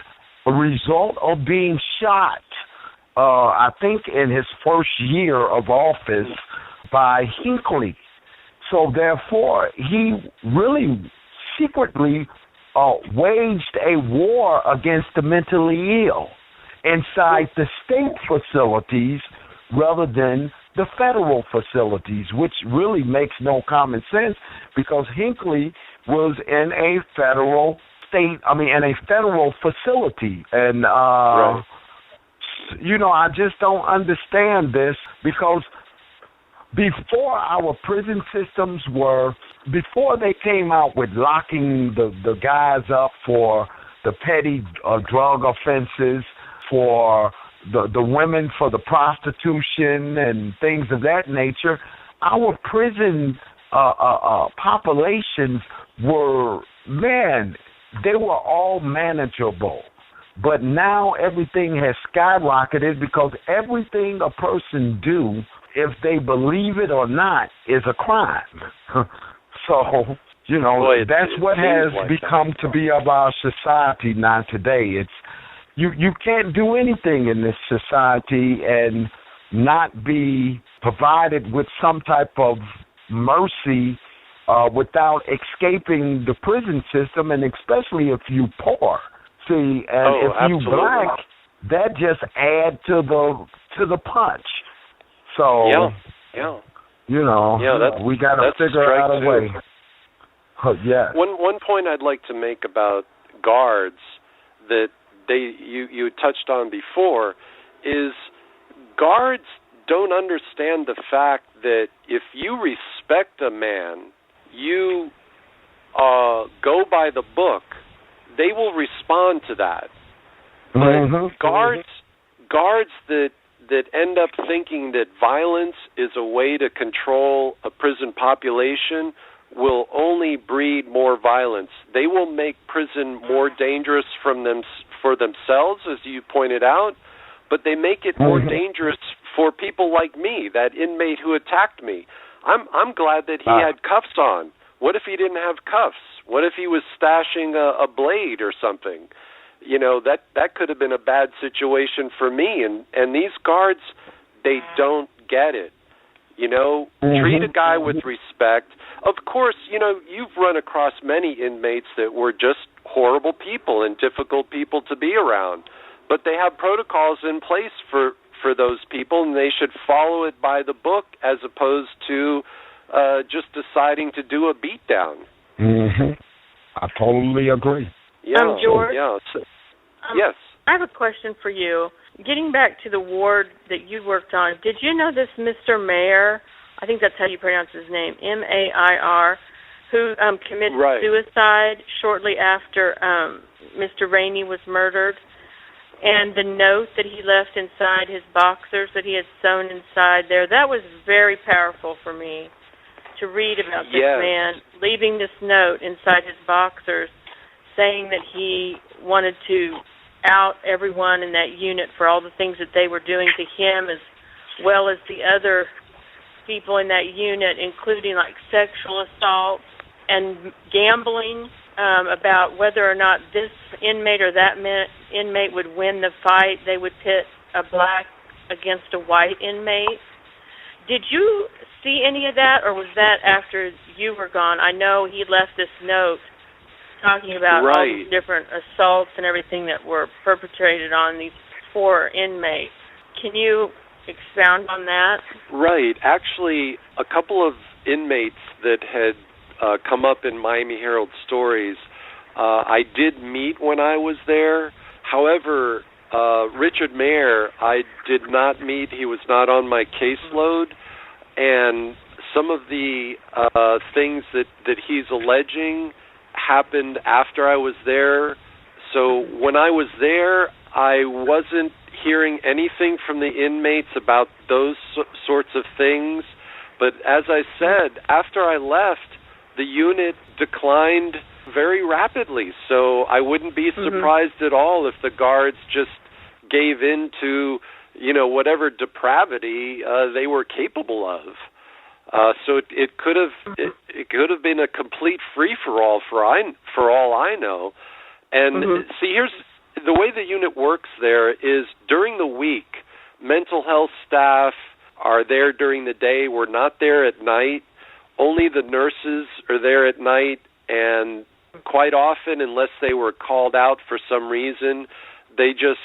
a result of being shot, I think in his first year of office, by Hinckley. So therefore, he really secretly waged a war against the mentally ill inside the state facilities rather than the federal facilities, which really makes no common sense because Hinckley was in a federal facility. And, right. I just don't understand this because before our prison systems before they came out with locking the guys up for the petty drug offenses, for the women for the prostitution and things of that nature, our prison populations they were all manageable. But now everything has skyrocketed because everything a person do, if they believe it or not, is a crime. So, that's what has become to be of our society now today. It's you can't do anything in this society and not be provided with some type of mercy without escaping the prison system, and especially if you poor. See, and if absolutely. you black, that just add to the punch. So, we got to figure out a way. Yeah. One point I'd like to make about guards that you touched on before is guards don't understand the fact that if you respect a man, you go by the book, they will respond to that. But guards that end up thinking that violence is a way to control a prison population will only breed more violence. They will make prison more dangerous for themselves, as you pointed out, but they make it more dangerous for people like me, that inmate who attacked me. I'm glad that he had cuffs on. What if he didn't have cuffs? What if he was stashing a blade or something? That could have been a bad situation for me. And these guards, they don't get it. Treat a guy with respect. Of course, you've run across many inmates that were just horrible people and difficult people to be around. But they have protocols in place for those people, and they should follow it by the book as opposed to just deciding to do a beatdown. I totally agree. Yeah. George? Yeah. Yes. I have a question for you. Getting back to the ward that you worked on, did you know this Mr. Mayer, I think that's how you pronounce his name, M-A-I-R, who committed suicide shortly after Mr. Rainey was murdered? And the note that he left inside his boxers that he had sewn inside there, that was very powerful for me to read about this man leaving this note inside his boxers saying that he wanted to out everyone in that unit for all the things that they were doing to him as well as the other people in that unit, including like sexual assault and gambling, about whether or not this inmate or that inmate would win the fight. They would pit a black against a white inmate. Did you see any of that, or was that after you were gone? I know he left this note talking about all these different assaults and everything that were perpetrated on these poor inmates. Can you expound on that? Right. Actually, a couple of inmates that had come up in Miami Herald stories, I did meet when I was there. However, Richard Mayer, I did not meet. He was not on my caseload. And some of the things that he's alleging happened after I was there. So when I was there, I wasn't hearing anything from the inmates about those sorts of things. But as I said, after I left, the unit declined very rapidly. So I wouldn't be surprised at all if the guards just gave in to, whatever depravity they were capable of. So it could have been a complete free for all for all I know. And see, here's the way the unit works. There is during the week, mental health staff are there during the day. We're not there at night. Only the nurses are there at night, and quite often, unless they were called out for some reason, they just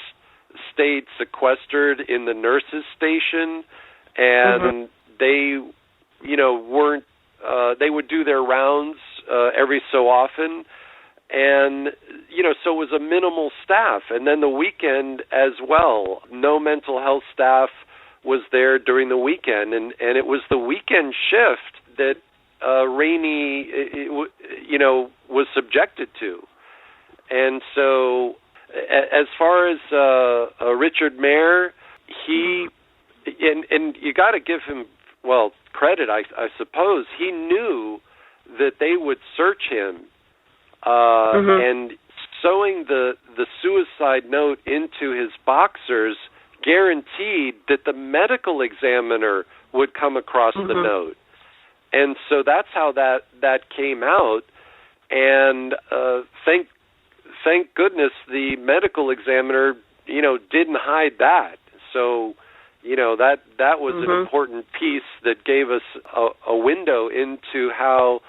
stayed sequestered in the nurses' station. and they, weren't. They would do their rounds every so often, and so it was a minimal staff. And then the weekend as well, no mental health staff was there during the weekend, and it was the weekend shift that Rainey, was subjected to. And so, as far as Richard Mayer, he and you got to give him credit, I suppose. He knew that they would search him, and sewing the suicide note into his boxers guaranteed that the medical examiner would come across the note. And so that's how that came out. And thank goodness the medical examiner, didn't hide that. So, that was an important piece that gave us a window into how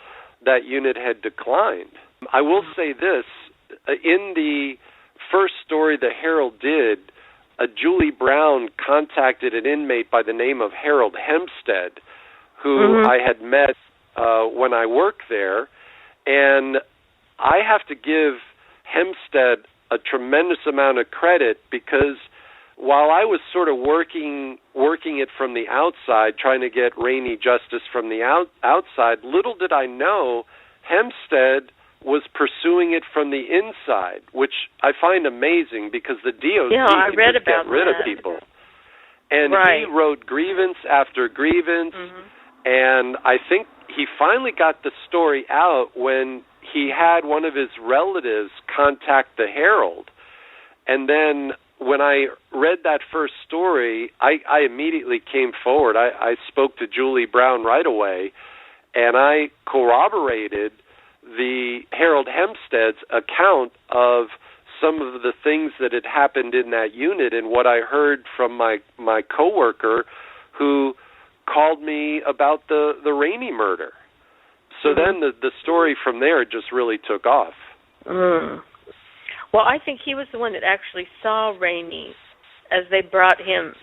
that unit had declined. I will say this, in the first story the Herald did, Julie Brown contacted an inmate by the name of Harold Hempstead, who I had met when I worked there, and I have to give Hempstead a tremendous amount of credit, because while I was sort of working it from the outside, trying to get Rainey justice from the outside, little did I know Hempstead was pursuing it from the inside, which I find amazing, because the DOC can just get rid of people. And he wrote grievance after grievance, and I think he finally got the story out when he had one of his relatives contact the Herald. And then when I read that first story, I immediately came forward. I spoke to Julie Brown right away, and I corroborated the Harold Hempstead's account of some of the things that had happened in that unit, and what I heard from my coworker who called me about the Rainey murder. So then the story from there just really took off. Well, I think he was the one that actually saw Rainey as they brought him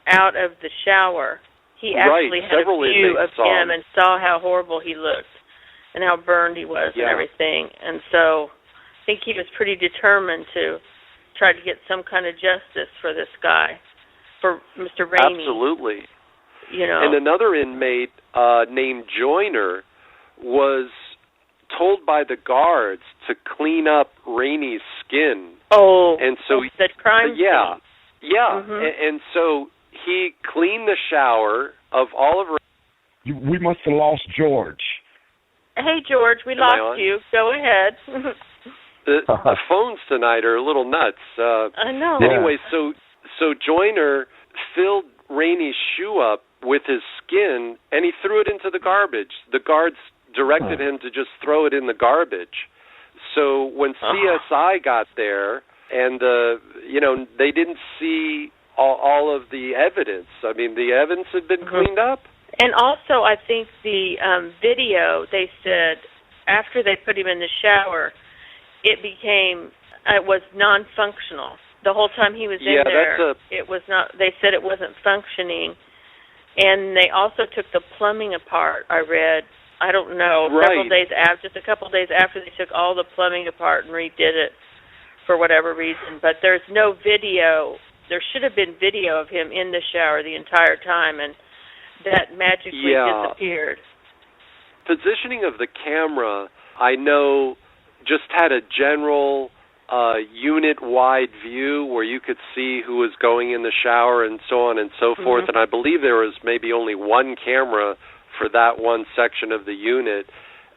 out of the shower. He actually had a view of him and saw how horrible he looked and how burned he was and everything. And so I think he was pretty determined to try to get some kind of justice for this guy, for Mr. Rainey. Absolutely. And another inmate named Joyner was told by the guards to clean up Rainey's skin. And so the crime scene. And so he cleaned the shower of all of We must have lost George. Hey, George, we lost you. Go ahead. The phones tonight are a little nuts. I know. Anyway, so Joyner filled Rainey's shoe up with his skin, and he threw it into the garbage. The guards directed him to just throw it in the garbage. So when CSI got there, and they didn't see all of the evidence. I mean, the evidence had been cleaned up. And also, I think the video, they said, after they put him in the shower, it was non-functional. The whole time he was in there, it was not. They said it wasn't functioning. And they also took the plumbing apart, I read. I don't know, just a couple days after they took all the plumbing apart and redid it for whatever reason. But there's no video. There should have been video of him in the shower the entire time, and that magically disappeared. Positioning of the camera, I know, just had a general unit-wide view where you could see who was going in the shower and so on and so forth. And I believe there was maybe only one camera for that one section of the unit.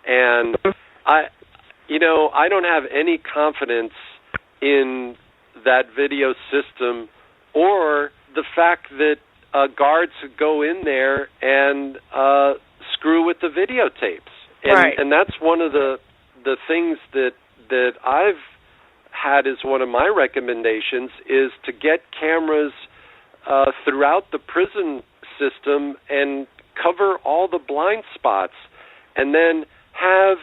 And I don't have any confidence in that video system or the fact that guards would go in there and screw with the videotapes. And that's one of the things that I've had as one of my recommendations, is to get cameras throughout the prison system and cover all the blind spots, and then have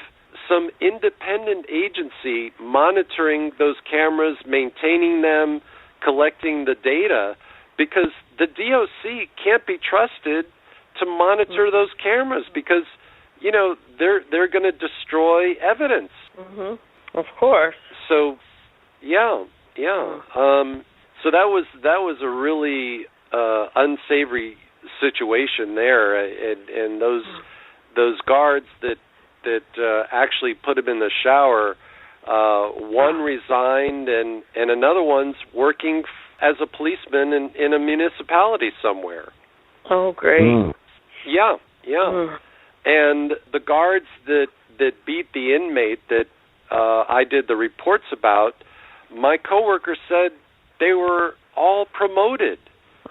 some independent agency monitoring those cameras, maintaining them, collecting the data, because the DOC can't be trusted to monitor those cameras because, you know, they're going to destroy evidence. Mm-hmm. Of course. So, yeah. So that was a really unsavory situation there, and those guards that actually put him in the shower. One resigned, and another one's working as a policeman in a municipality somewhere. Oh, great. Yeah. And the guards that beat the inmate that I did the reports about, my coworker said they were all promoted.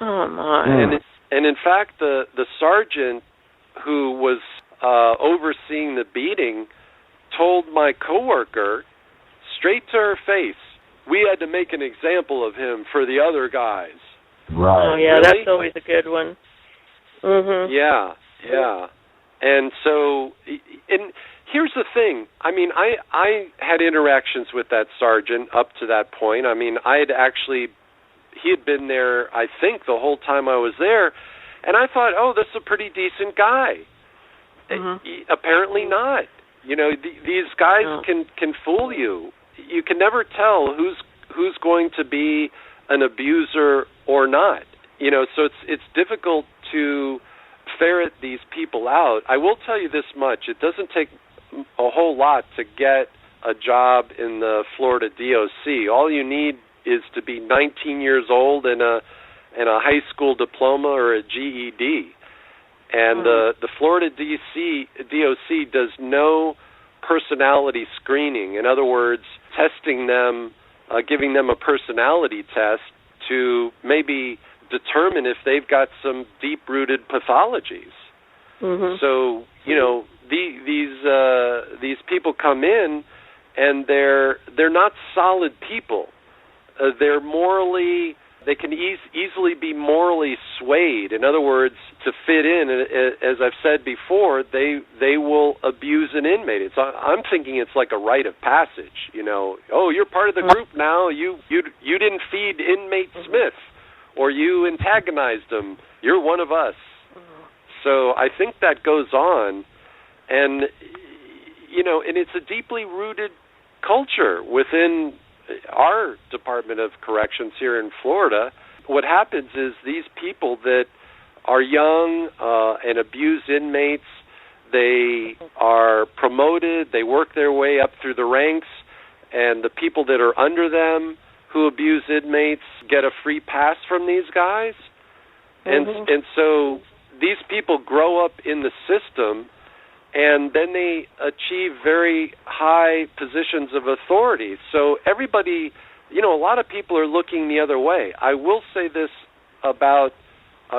Oh, my. And in fact, the sergeant who was overseeing the beating told my coworker straight to her face, we had to make an example of him for the other guys. Right. Oh, yeah, really? That's always a good one. Mm-hmm. Yeah. And so, and here's the thing. I mean, I had interactions with that sergeant up to that point. I mean, he had been there, I think, the whole time I was there, and I thought, oh, this is a pretty decent guy. Apparently not. You know, these guys can fool you. You can never tell who's going to be an abuser or not. You know, so it's difficult to ferret these people out. I will tell you this much: it doesn't take a whole lot to get a job in the Florida DOC. All you need is to be 19 years old and a high school diploma or a GED. And the Florida DOC does no personality screening. In other words, testing them, giving them a personality test to maybe determine if they've got some deep-rooted pathologies. So, you know, these people come in and they're not solid people. They can easily be morally swayed. In other words, to fit in, as I've said before, they will abuse an inmate. I'm thinking it's like a rite of passage. You know, oh, you're part of the group now. You didn't feed inmate Smith, or you antagonized him. You're one of us. So I think that goes on, and you know, and it's a deeply rooted culture within our Department of Corrections here in Florida. What happens is these people that are young and abuse inmates, they are promoted, they work their way up through the ranks, and the people that are under them who abuse inmates get a free pass from these guys. And so these people grow up in the system, and then they achieve very high positions of authority. So everybody, you know, a lot of people are looking the other way. I will say this about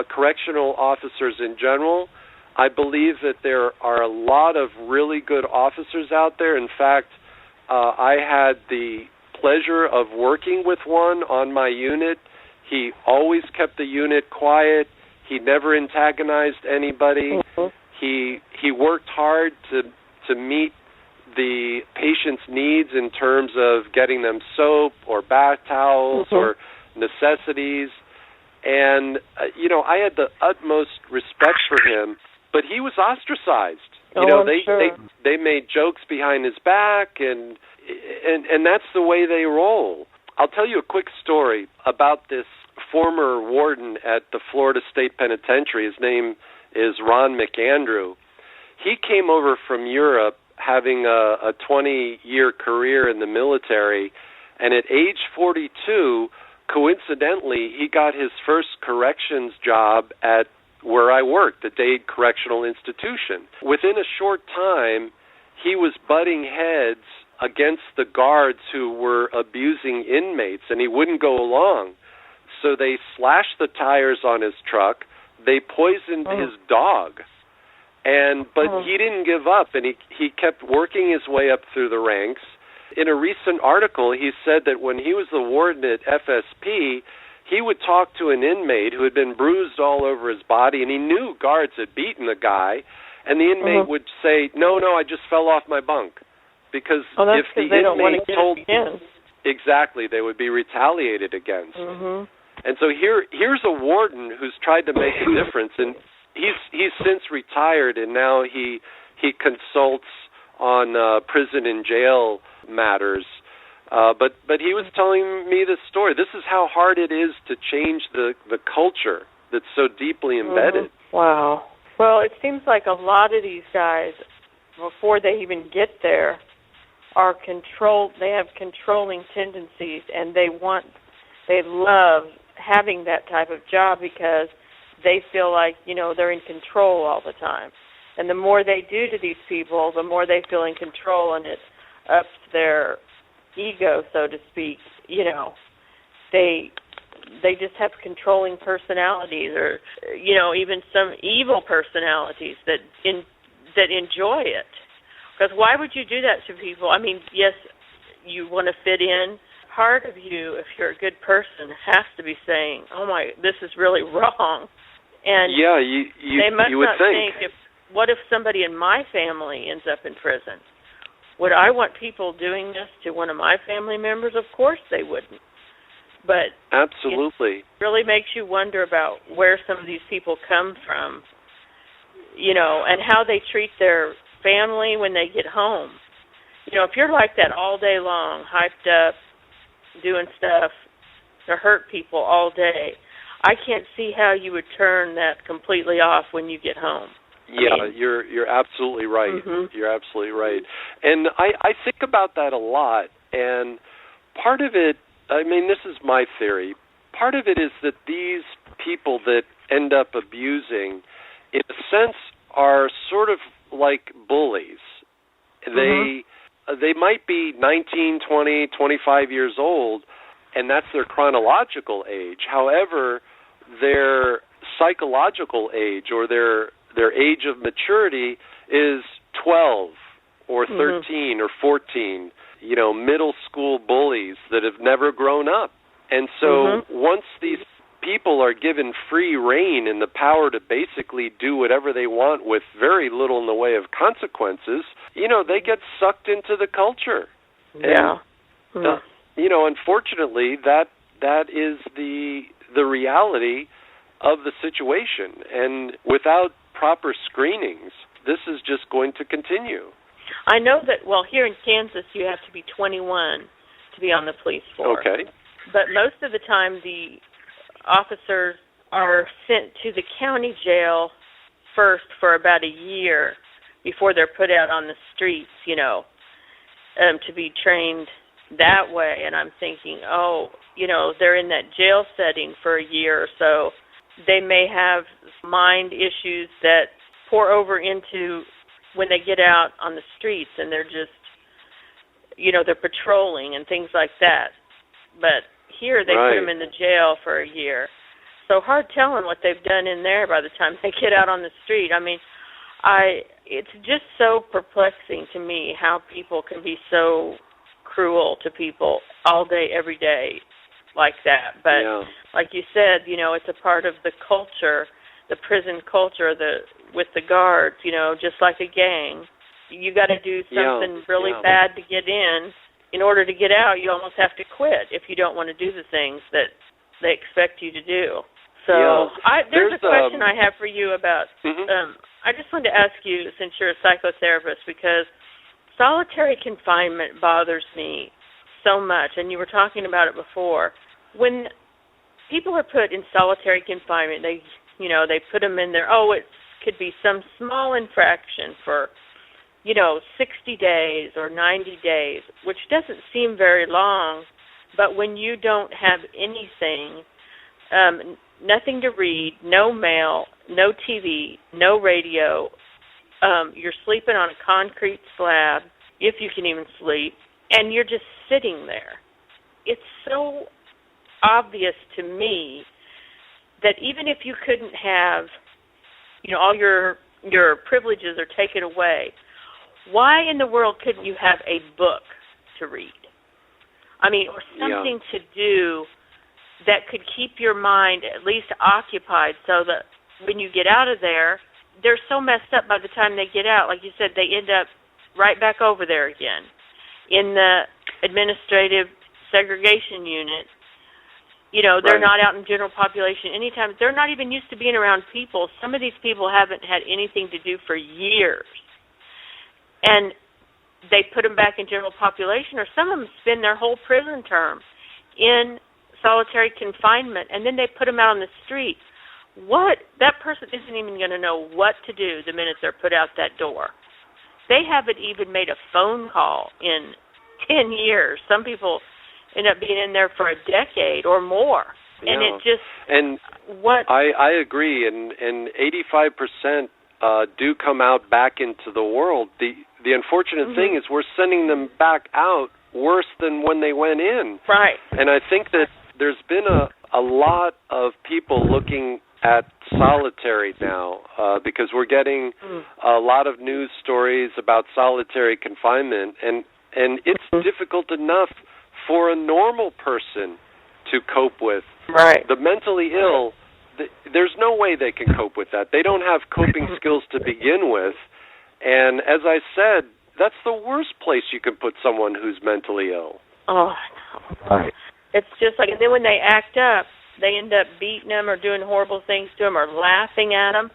correctional officers in general. I believe that there are a lot of really good officers out there. In fact, I had the pleasure of working with one on my unit. He always kept the unit quiet. He never antagonized anybody. He worked hard to meet the patient's needs in terms of getting them soap or bath towels or necessities. And, you know, I had the utmost respect for him, but he was ostracized. You know, they made jokes behind his back, and that's the way they roll. I'll tell you a quick story about this former warden at the Florida State Penitentiary. His name is Ron McAndrew. He came over from Europe having a 20-year career in the military, and at age 42, coincidentally, he got his first corrections job at where I worked, the Dade Correctional Institution. Within a short time, he was butting heads against the guards who were abusing inmates, and he wouldn't go along. So they slashed the tires on his truck. They poisoned his dog. But he didn't give up, and he kept working his way up through the ranks. In a recent article, he said that when he was the warden at FSP, he would talk to an inmate who had been bruised all over his body, and he knew guards had beaten the guy, and the inmate would say, no, I just fell off my bunk. Because if the inmate told... Exactly, they would be retaliated against. And so here's a warden who's tried to make a difference, and he's since retired, and now he consults on prison and jail matters. But he was telling me this story. This is how hard it is to change the culture that's so deeply embedded. Mm-hmm. Wow. Well, it seems like a lot of these guys, before they even get there, are controlled. They have controlling tendencies, and they love having that type of job because they feel like, they're in control all the time. And the more they do to these people, the more they feel in control, and it ups their ego, so to speak. They just have controlling personalities, or even some evil personalities that enjoy it. Because why would you do that to people? I mean, yes, you want to fit in. Part of you, if you're a good person, has to be saying, "Oh my, this is really wrong." And yeah, they must not think what if somebody in my family ends up in prison? Would I want people doing this to one of my family members? Of course they wouldn't. But absolutely, it really makes you wonder about where some of these people come from, and how they treat their family when they get home. If you're like that all day long, hyped up, doing stuff to hurt people all day, I can't see how you would turn that completely off when you get home. Yeah, you're absolutely right. Mm-hmm. You're absolutely right. And I think about that a lot, and part of it, this is my theory, part of it is that these people that end up abusing, in a sense, are sort of like bullies. They might be 19, 20, 25 years old, and that's their chronological age. However, their psychological age or their age of maturity is 12 or 13 or 14, middle school bullies that have never grown up. And so once these people are given free rein and the power to basically do whatever they want with very little in the way of consequences, they get sucked into the culture. Yeah. And, unfortunately, that is the reality of the situation. And without proper screenings, this is just going to continue. I know that, here in Kansas, you have to be 21 to be on the police force. Okay. But most of the time, the officers are sent to the county jail first for about a year before they're put out on the streets, to be trained that way. And I'm thinking, they're in that jail setting for a year or so. They may have mind issues that pour over into when they get out on the streets, and they're just, they're patrolling and things like that. But here they put them in the jail for a year. So hard telling what they've done in there by the time they get out on the street. It's just so perplexing to me how people can be so cruel to people all day, every day like that. But like you said, it's a part of the culture, the prison culture, with the guards, just like a gang. You got to do something really bad to get in. In order to get out, you almost have to quit if you don't want to do the things that they expect you to do. So there's a question I have for you about, I just wanted to ask you, since you're a psychotherapist, because solitary confinement bothers me so much, and you were talking about it before. When people are put in solitary confinement, they put them in there, it could be some small infraction for 60 days or 90 days, which doesn't seem very long, but when you don't have anything, nothing to read, no mail, no TV, no radio, you're sleeping on a concrete slab, if you can even sleep, and you're just sitting there. It's so obvious to me that even if you couldn't have, all your privileges are taken away, why in the world couldn't you have a book to read? Or something to do that could keep your mind at least occupied so that when you get out of there, they're so messed up by the time they get out. Like you said, they end up right back over there again. In the administrative segregation unit, They're not out in general population anytime. They're not even used to being around people. Some of these people haven't had anything to do for years. And they put them back in general population, or some of them spend their whole prison term in solitary confinement, and then they put them out on the street. That person isn't even going to know what to do the minute they're put out that door. They haven't even made a phone call in 10 years. Some people end up being in there for a decade or more. And it just... And I agree, and 85% do come out back into the world. The unfortunate thing is we're sending them back out worse than when they went in. Right. And I think that there's been a lot of people looking at solitary now because we're getting a lot of news stories about solitary confinement, and it's difficult enough for a normal person to cope with. Right. The mentally ill, there's no way they can cope with that. They don't have coping skills to begin with. And as I said, that's the worst place you can put someone who's mentally ill. Oh, no. Right. It's just like, and then when they act up, they end up beating them or doing horrible things to them or laughing at them.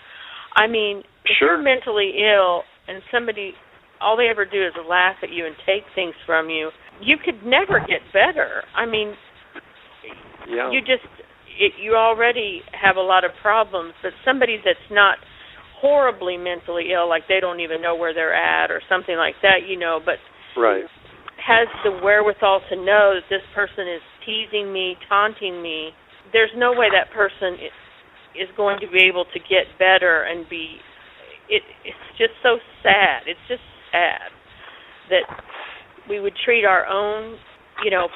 I mean, if you're mentally ill and somebody, all they ever do is laugh at you and take things from you, you could never get better. I mean, you already have a lot of problems, but somebody that's not horribly mentally ill, like they don't even know where they're at or something like that, but has the wherewithal to know that this person is teasing me, taunting me, there's no way that person is going to be able to get better and be, it's just so sad. It's just sad that we would treat our own,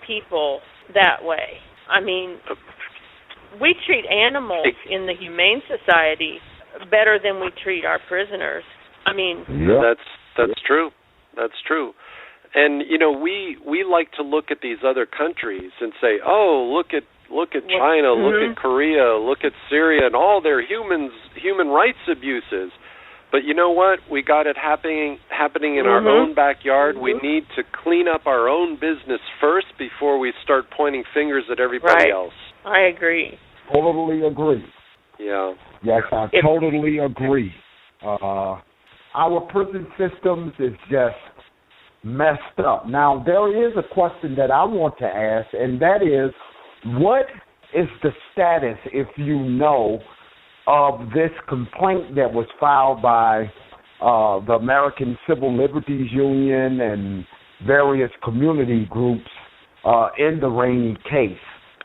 people that way. I mean, we treat animals in the Humane Society better than we treat our prisoners. I mean, that's true. That's true. And we like to look at these other countries and say, "Oh, look at China, look at Korea, look at Syria, and all their human rights abuses." But you know what? We got it happening in our own backyard. We need to clean up our own business first before we start pointing fingers at everybody else. I agree. Totally agree. Yeah. Yes, I totally agree. Our prison systems is just messed up. Now, there is a question that I want to ask, and that is, what is the status, if you know, of this complaint that was filed by the American Civil Liberties Union and various community groups in the Rainey case?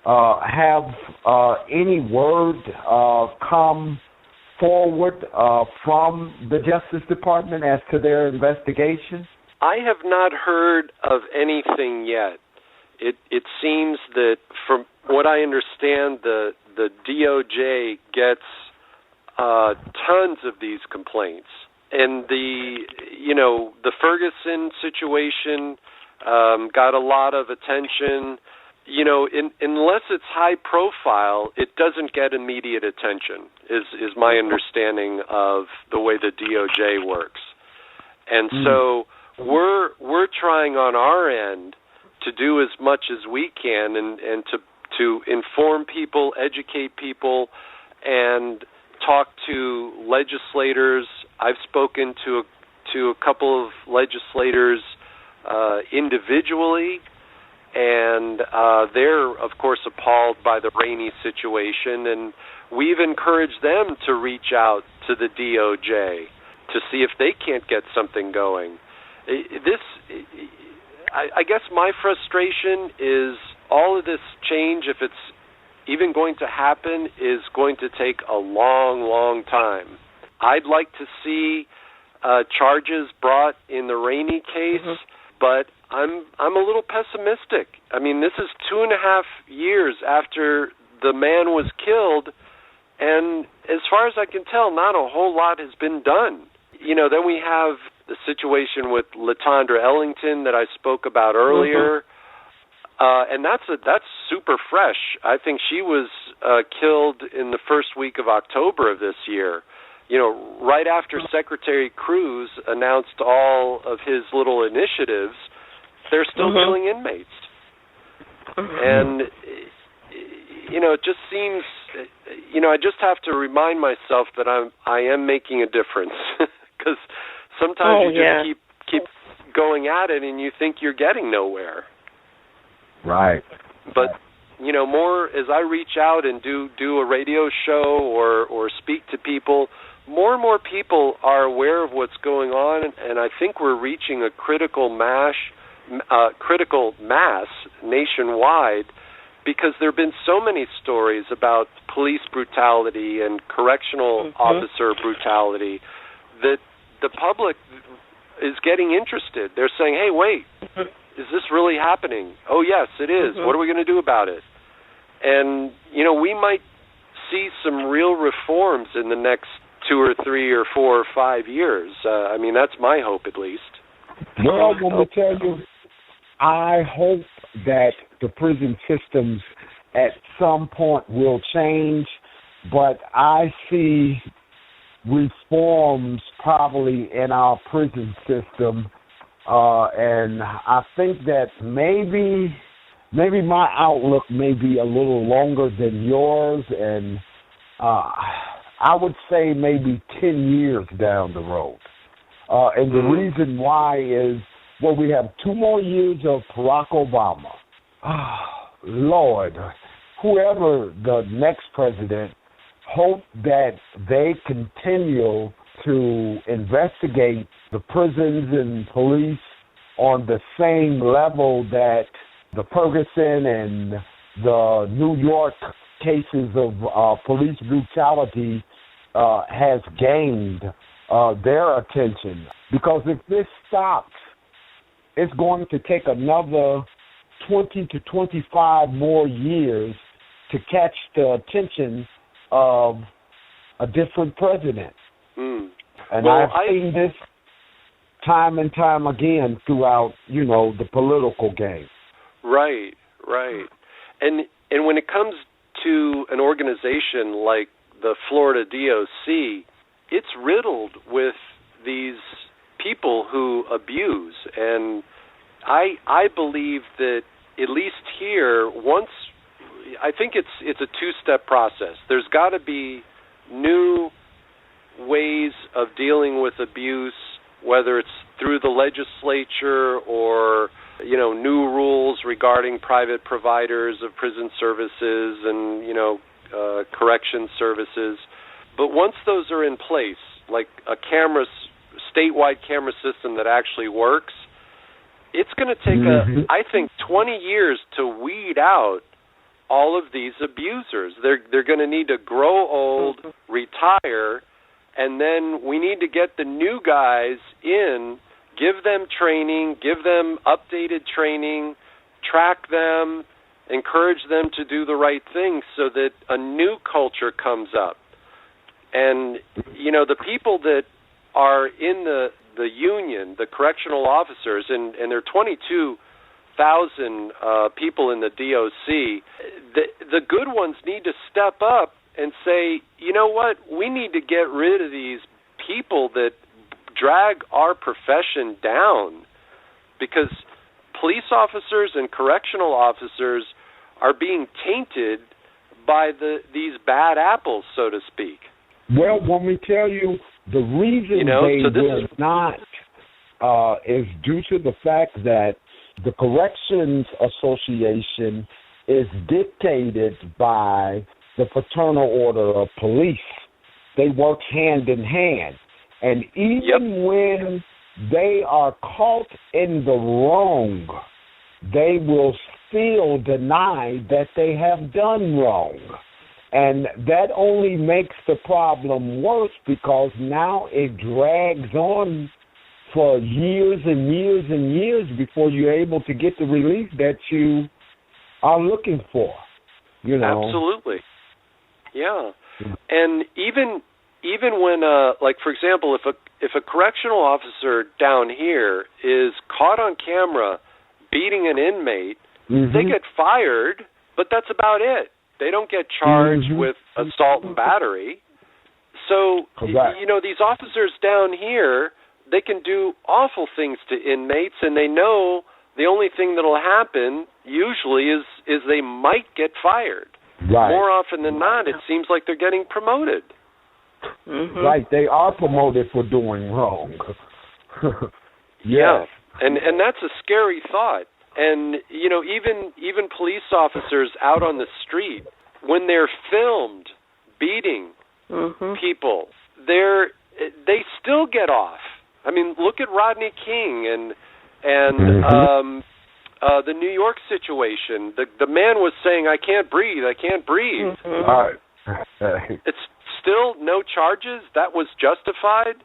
Have any word come forward from the Justice Department as to their investigation? I have not heard of anything yet. It seems that, from what I understand, the DOJ gets tons of these complaints, and the Ferguson situation got a lot of attention. Unless it's high profile, it doesn't get immediate attention. Is my understanding of the way the DOJ works, and so we're trying on our end to do as much as we can and to inform people, educate people, and talk to legislators. I've spoken to a couple of legislators individually, and they're, of course, appalled by the Rainey situation, and we've encouraged them to reach out to the DOJ to see if they can't get something going. I guess my frustration is all of this change, if it's even going to happen, is going to take a long, long time. I'd like to see charges brought in the Rainey case, but I'm a little pessimistic. I mean, this is 2.5 years after the man was killed, and as far as I can tell, not a whole lot has been done. Then we have the situation with Latondra Ellington that I spoke about earlier, and that's super fresh. I think she was killed in the first week of October of this year. Right after Secretary Cruz announced all of his little initiatives, they're still killing inmates. And, it just seems, I just have to remind myself that I am making a difference, because sometimes just keep going at it and you think you're getting nowhere. Right. But more as I reach out and do a radio show or speak to people, more and more people are aware of what's going on, and I think we're reaching a critical mass nationwide, because there have been so many stories about police brutality and correctional officer brutality that the public is getting interested. They're saying, hey, wait, is this really happening? Oh, yes, it is. What are we going to do about it? And, we might see some real reforms in the next 2 or 3 or 4 or 5 years. That's my hope, at least. Well, let me tell you, I hope that the prison systems at some point will change, but I see reforms probably in our prison system, and I think that maybe my outlook may be a little longer than yours, and I would say maybe 10 years down the road. And the reason why is, we have 2 more years of Barack Obama. Lord, whoever the next president, hope that they continue to investigate the prisons and police on the same level that the Ferguson and the New York cases of police brutality has gained their attention. Because if this stops, it's going to take another 20 to 25 more years to catch the attention of a different president. And I've seen this time and time again throughout, the political game. Right. And when it comes to an organization like the Florida DOC, it's riddled with these people who abuse, and I believe that at least here, I think it's a 2-step process. There's got to be new ways of dealing with abuse, whether it's through the legislature or new rules regarding private providers of prison services and correction services. But once those are in place, like a statewide camera system that actually works, it's going to take I think 20 years to weed out all of these abusers. They're going to need to grow old, retire, and then we need to get the new guys in, give them training, give them updated training, track them, encourage them to do the right thing so that a new culture comes up. And, the people that are in the union, the correctional officers, and there are 22,000 people in the DOC, the good ones need to step up and say, you know what, we need to get rid of these people that drag our profession down, because police officers and correctional officers are being tainted by these bad apples, so to speak. Well, let me tell you, the reason they will not is due to the fact that the Corrections Association is dictated by the Fraternal Order of Police. They work hand in hand. And even when they are caught in the wrong, they will still deny that they have done wrong. And that only makes the problem worse, because now it drags on for years and years and years before you're able to get the relief that you are looking for. Absolutely. Yeah. And even when, like, for example, if a correctional officer down here is caught on camera beating an inmate, they get fired, but that's about it. They don't get charged with assault and battery. So, these officers down here, they can do awful things to inmates, and they know the only thing that'll happen usually is they might get fired. Right. More often than not, it seems like they're getting promoted. Mm-hmm. Right, they are promoted for doing wrong. Yeah, and that's a scary thought. And even police officers out on the street, when they're filmed beating people, they still get off. I mean, look at Rodney King and the New York situation. The man was saying, "I can't breathe. I can't breathe." It's still no charges. That was justified.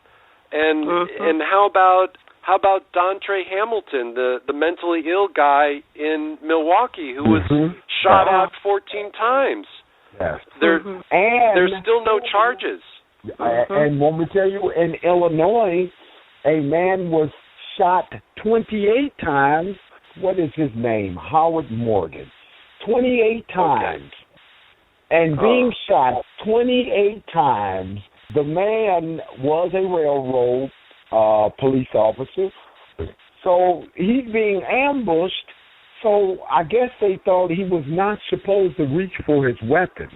And how about Dontre Hamilton, the mentally ill guy in Milwaukee who was shot at 14 times? Yes. There's still no charges. And when we tell you, in Illinois, a man was shot 28 times. What is his name? Howard Morgan. 28 times. And being shot 28 times, the man was a railroad police officer. So he's being ambushed. So I guess they thought he was not supposed to reach for his weapon.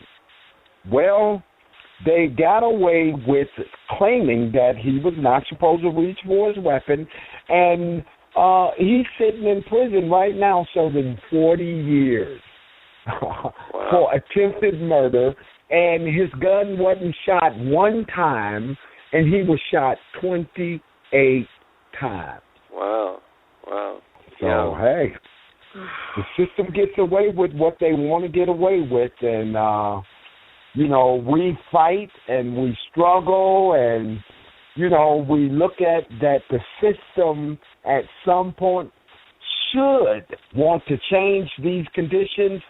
Well, they got away with claiming that he was not supposed to reach for his weapon, and he's sitting in prison right now serving 40 years for attempted murder, and his gun wasn't shot one time, and he was shot 28 times. Wow. So, hey, the system gets away with what they want to get away with, and we fight and we struggle, and, we look at that the system at some point should want to change these conditions,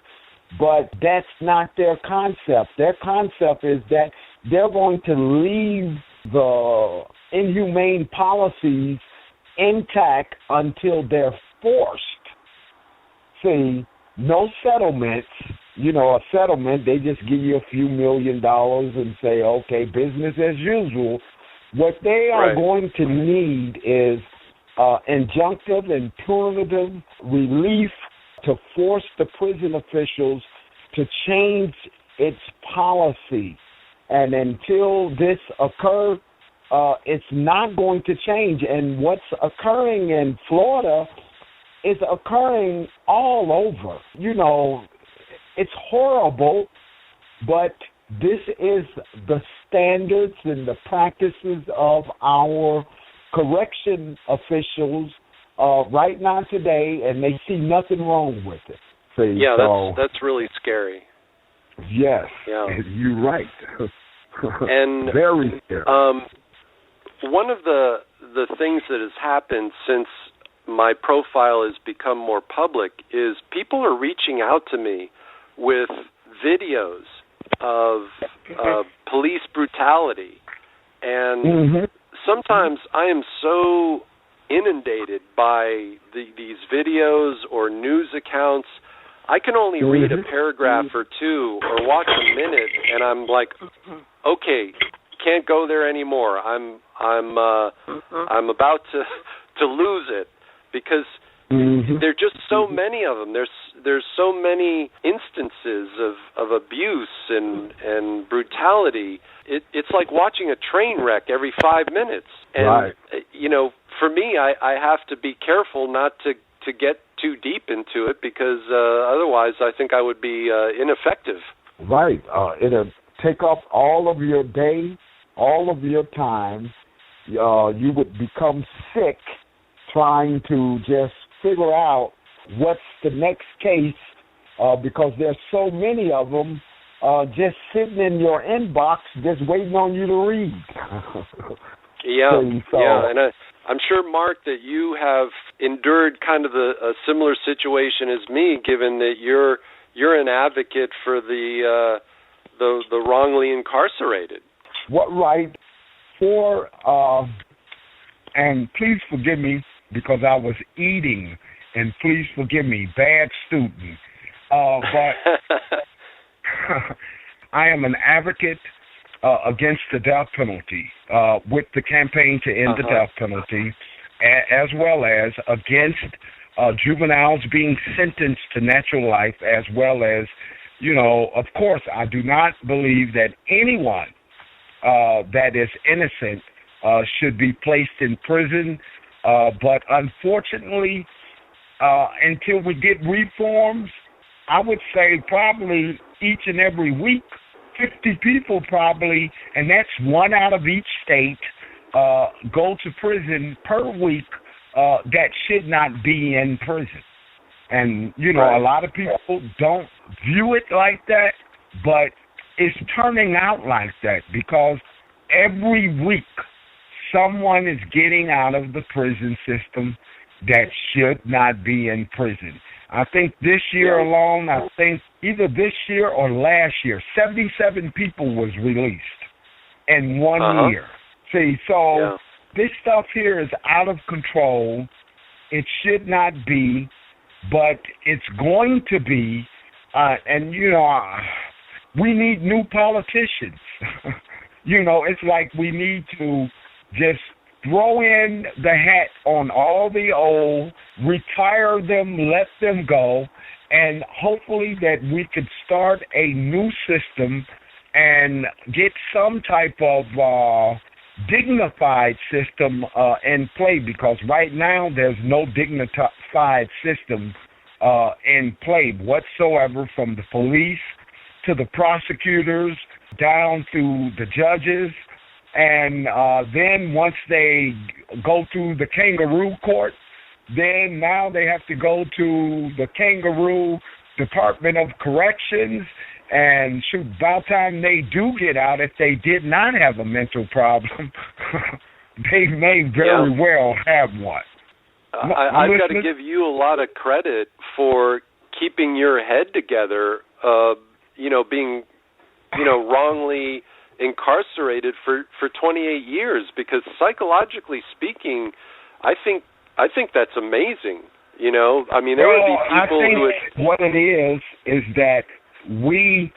but that's not their concept. Their concept is that they're going to leave the inhumane policies intact until they're forced. See, no settlements. A settlement, they just give you a few $1 million and say, okay, business as usual. What they are going to need is injunctive and punitive relief to force the prison officials to change its policy. And until this occurs, it's not going to change. And what's occurring in Florida is occurring all over. It's horrible, but this is the standards and the practices of our correction officials right now today, and they see nothing wrong with it. See, that's really scary. Yes, you're right. And very scary. One of the things that has happened since my profile has become more public is people are reaching out to me with videos of police brutality. And sometimes I am so inundated by these videos or news accounts, I can only read a paragraph or two or watch a minute, and I'm like, okay, can't go there anymore. I'm about to lose it, because there are just so many of them. There's so many instances of abuse and brutality. It's like watching a train wreck every 5 minutes. And for me, I have to be careful not to get too deep into it, because otherwise I think I would be ineffective. Right. It'll take up all of your day, all of your time. You would become sick trying to just figure out what's the next case, because there's so many of them just sitting in your inbox just waiting on you to read. And I'm sure, Mark, that you have endured kind of a similar situation as me, given that you're an advocate for the wrongly incarcerated. What right for? And please forgive me because I was eating, and please forgive me, bad student. But I am an advocate against the death penalty, with the campaign to end the death penalty, as well as against juveniles being sentenced to natural life, as well as Of course, I do not believe that anyone that is innocent should be placed in prison. But unfortunately, until we get reforms, I would say probably each and every week, 50 people probably, and that's one out of each state, go to prison per week that should not be in prison. And, a lot of people don't view it like that, but it's turning out like that because every week someone is getting out of the prison system that should not be in prison. I think this year alone, either this year or last year, 77 people was released in 1 year. See, so this stuff here is out of control. It should not be, but it's going to be. We need new politicians. It's like we need to just throw in the hat on all the old, retire them, let them go, and hopefully that we could start a new system and get some type of dignified system in play, because right now there's no dignified system in play whatsoever, from the police to the prosecutors down to the judges. And then once they go through the kangaroo court, then now they have to go to the kangaroo Department of Corrections. And by the time they do get out, if they did not have a mental problem, they may very well have one. I've got to give you a lot of credit for keeping your head together, being, wrongly incarcerated for 28 years, because psychologically speaking, I think that's amazing. There would be people what it is that we,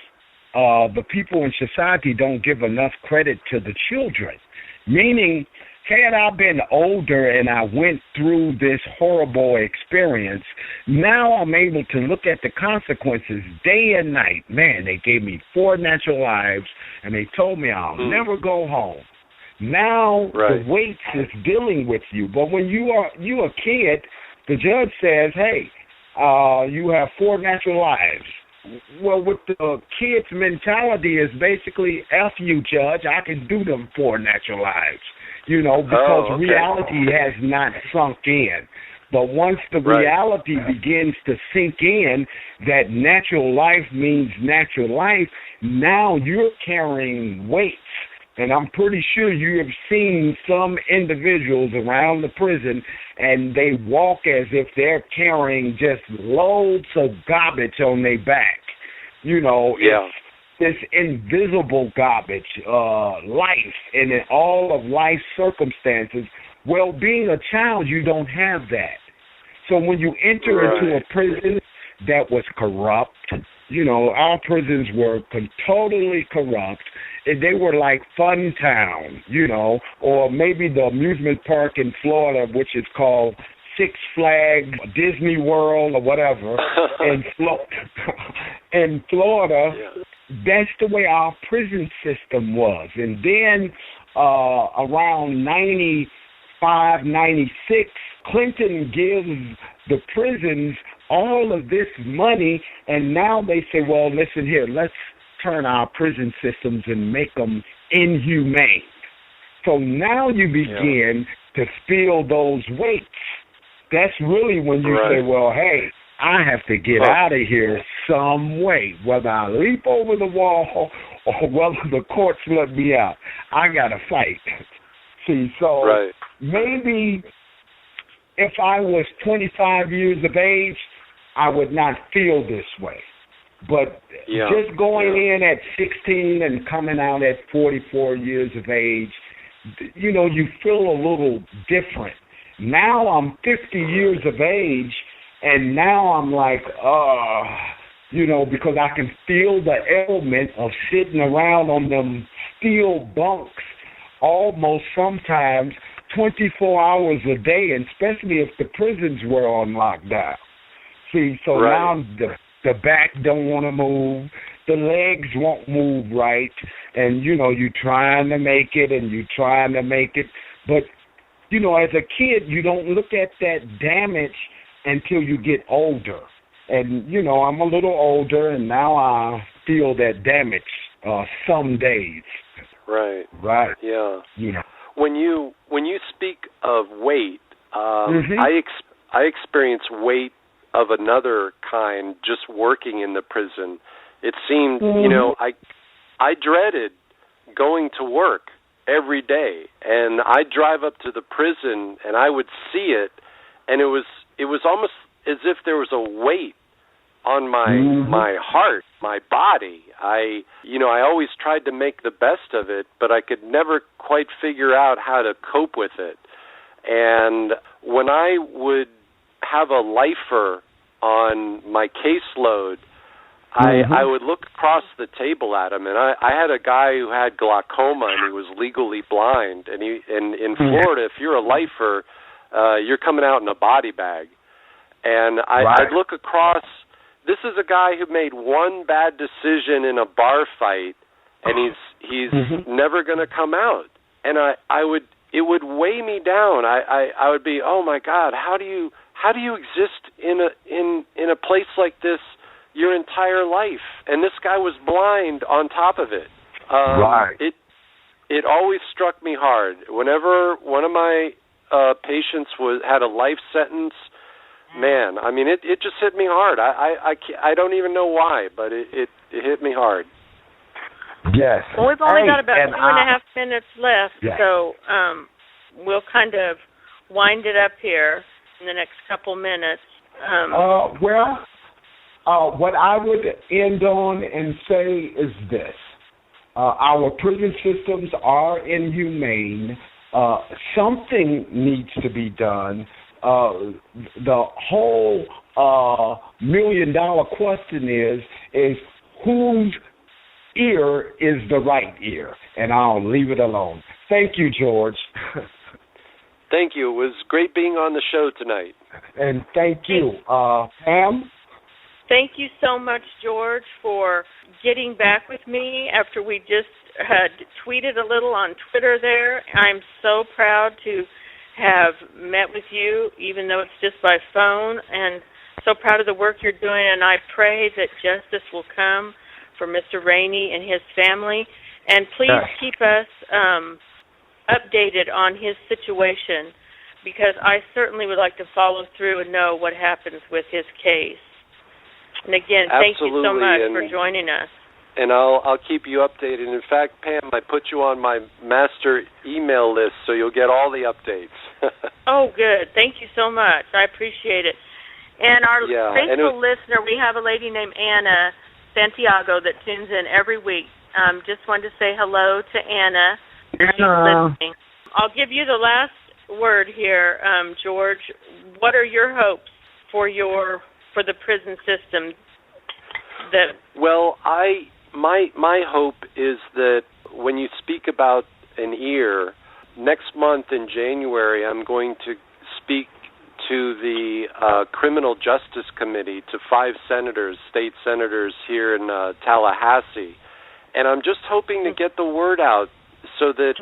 the people in society, don't give enough credit to the children. Meaning, had I been older and I went through this horrible experience, now I'm able to look at the consequences day and night. Man, they gave me 4 natural lives, and they told me I'll never go home. Now the weight is dealing with you. But when you a kid, the judge says, hey, you have 4 natural lives. Well, with the kid's mentality is basically, F you, judge, I can do them 4 natural lives. Because reality has not sunk in. But once the reality begins to sink in, that natural life means natural life, now you're carrying weights. And I'm pretty sure you have seen some individuals around the prison, and they walk as if they're carrying just loads of garbage on their back. It's this invisible garbage, life, and in all of life's circumstances. Well, being a child, you don't have that. So when you enter into a prison that was corrupt, our prisons were totally corrupt. And they were like Fun Town, or maybe the amusement park in Florida, which is called Six Flags, Disney World, or whatever. In Florida, that's the way our prison system was. And then around 95, 96, Clinton gives the prisons all of this money, and now they say, well, listen here, let's turn our prison systems and make them inhumane. So now you begin to feel those weights. That's really when you say, well, hey, I have to get out of here some way, whether I leap over the wall or whether the courts let me out. I got to fight. See, so maybe if I was 25 years of age, I would not feel this way. But just going in at 16 and coming out at 44 years of age, you feel a little different. Now I'm 50 years of age, and now I'm like, because I can feel the ailment of sitting around on them steel bunks almost sometimes 24 hours a day, and especially if the prisons were on lockdown. See, so now The back don't want to move. The legs won't move right. And, you know, you're trying to make it and you're trying to make it. But, you know, as a kid, you don't look at that damage until you get older. And, you know, I'm a little older, and now I feel that damage some days. Right. Right. Yeah. Yeah. When you speak of weight, I experience weight of another kind just working in the prison. It seemed, you know, I dreaded going to work every day, and I'd drive up to the prison and I would see it, and it was almost as if there was a weight on my heart, my body. I always tried to make the best of it, but I could never quite figure out how to cope with it. And when I would have a lifer on my caseload, I would look across the table at him, and I had a guy who had glaucoma, and he was legally blind. And in Florida, if you're a lifer, you're coming out in a body bag. And I'd look across. This is a guy who made one bad decision in a bar fight, and he's never going to come out. And it would weigh me down. I would be, oh my God, how do you exist in a place like this your entire life? And this guy was blind on top of it. It always struck me hard. Whenever one of my patients had a life sentence, man, I mean, it just hit me hard. I don't even know why, but it hit me hard. Yes. Well, we've only got about 2.5 minutes left, so we'll kind of wind it up here in the next couple minutes. What I would end on and say is this. Our prison systems are inhumane. Something needs to be done. The whole $1 million question is whose ear is the right ear? And I'll leave it alone. Thank you, George. Thank you. It was great being on the show tonight. And thank you. Pam? Thank you so much, George, for getting back with me after we just had tweeted a little on Twitter there. I'm so proud to have met with you, even though it's just by phone, and so proud of the work you're doing, and I pray that justice will come for Mr. Rainey and his family. And please keep us updated on his situation, because I certainly would like to follow through and know what happens with his case. And again, thank you so much for joining us. And I'll keep you updated. In fact, Pam, I put you on my master email list, so you'll get all the updates. Oh, good. Thank you so much. I appreciate it. And our faithful listener, we have a lady named Anna Santiago that tunes in every week. Just wanted to say hello to Anna. She's listening. I'll give you the last word here, George. What are your hopes for the prison system? Well, my hope is that when you speak about an ear, next month in January, I'm going to speak to the Criminal Justice Committee, to 5 senators, state senators here in Tallahassee. And I'm just hoping to get the word out so that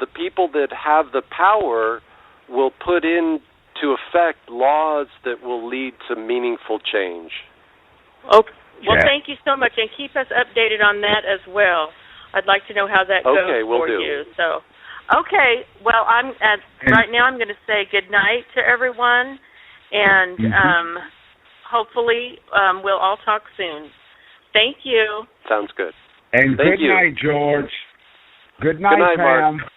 the people that have the power will put into effect laws that will lead to meaningful change. Okay. Well, thank you so much, and keep us updated on that as well. I'd like to know how that goes for you. So, okay. Well, right now I'm going to say good night to everyone, and hopefully we'll all talk soon. Thank you. Sounds good. And good night, George. Good night, Pam. Mark.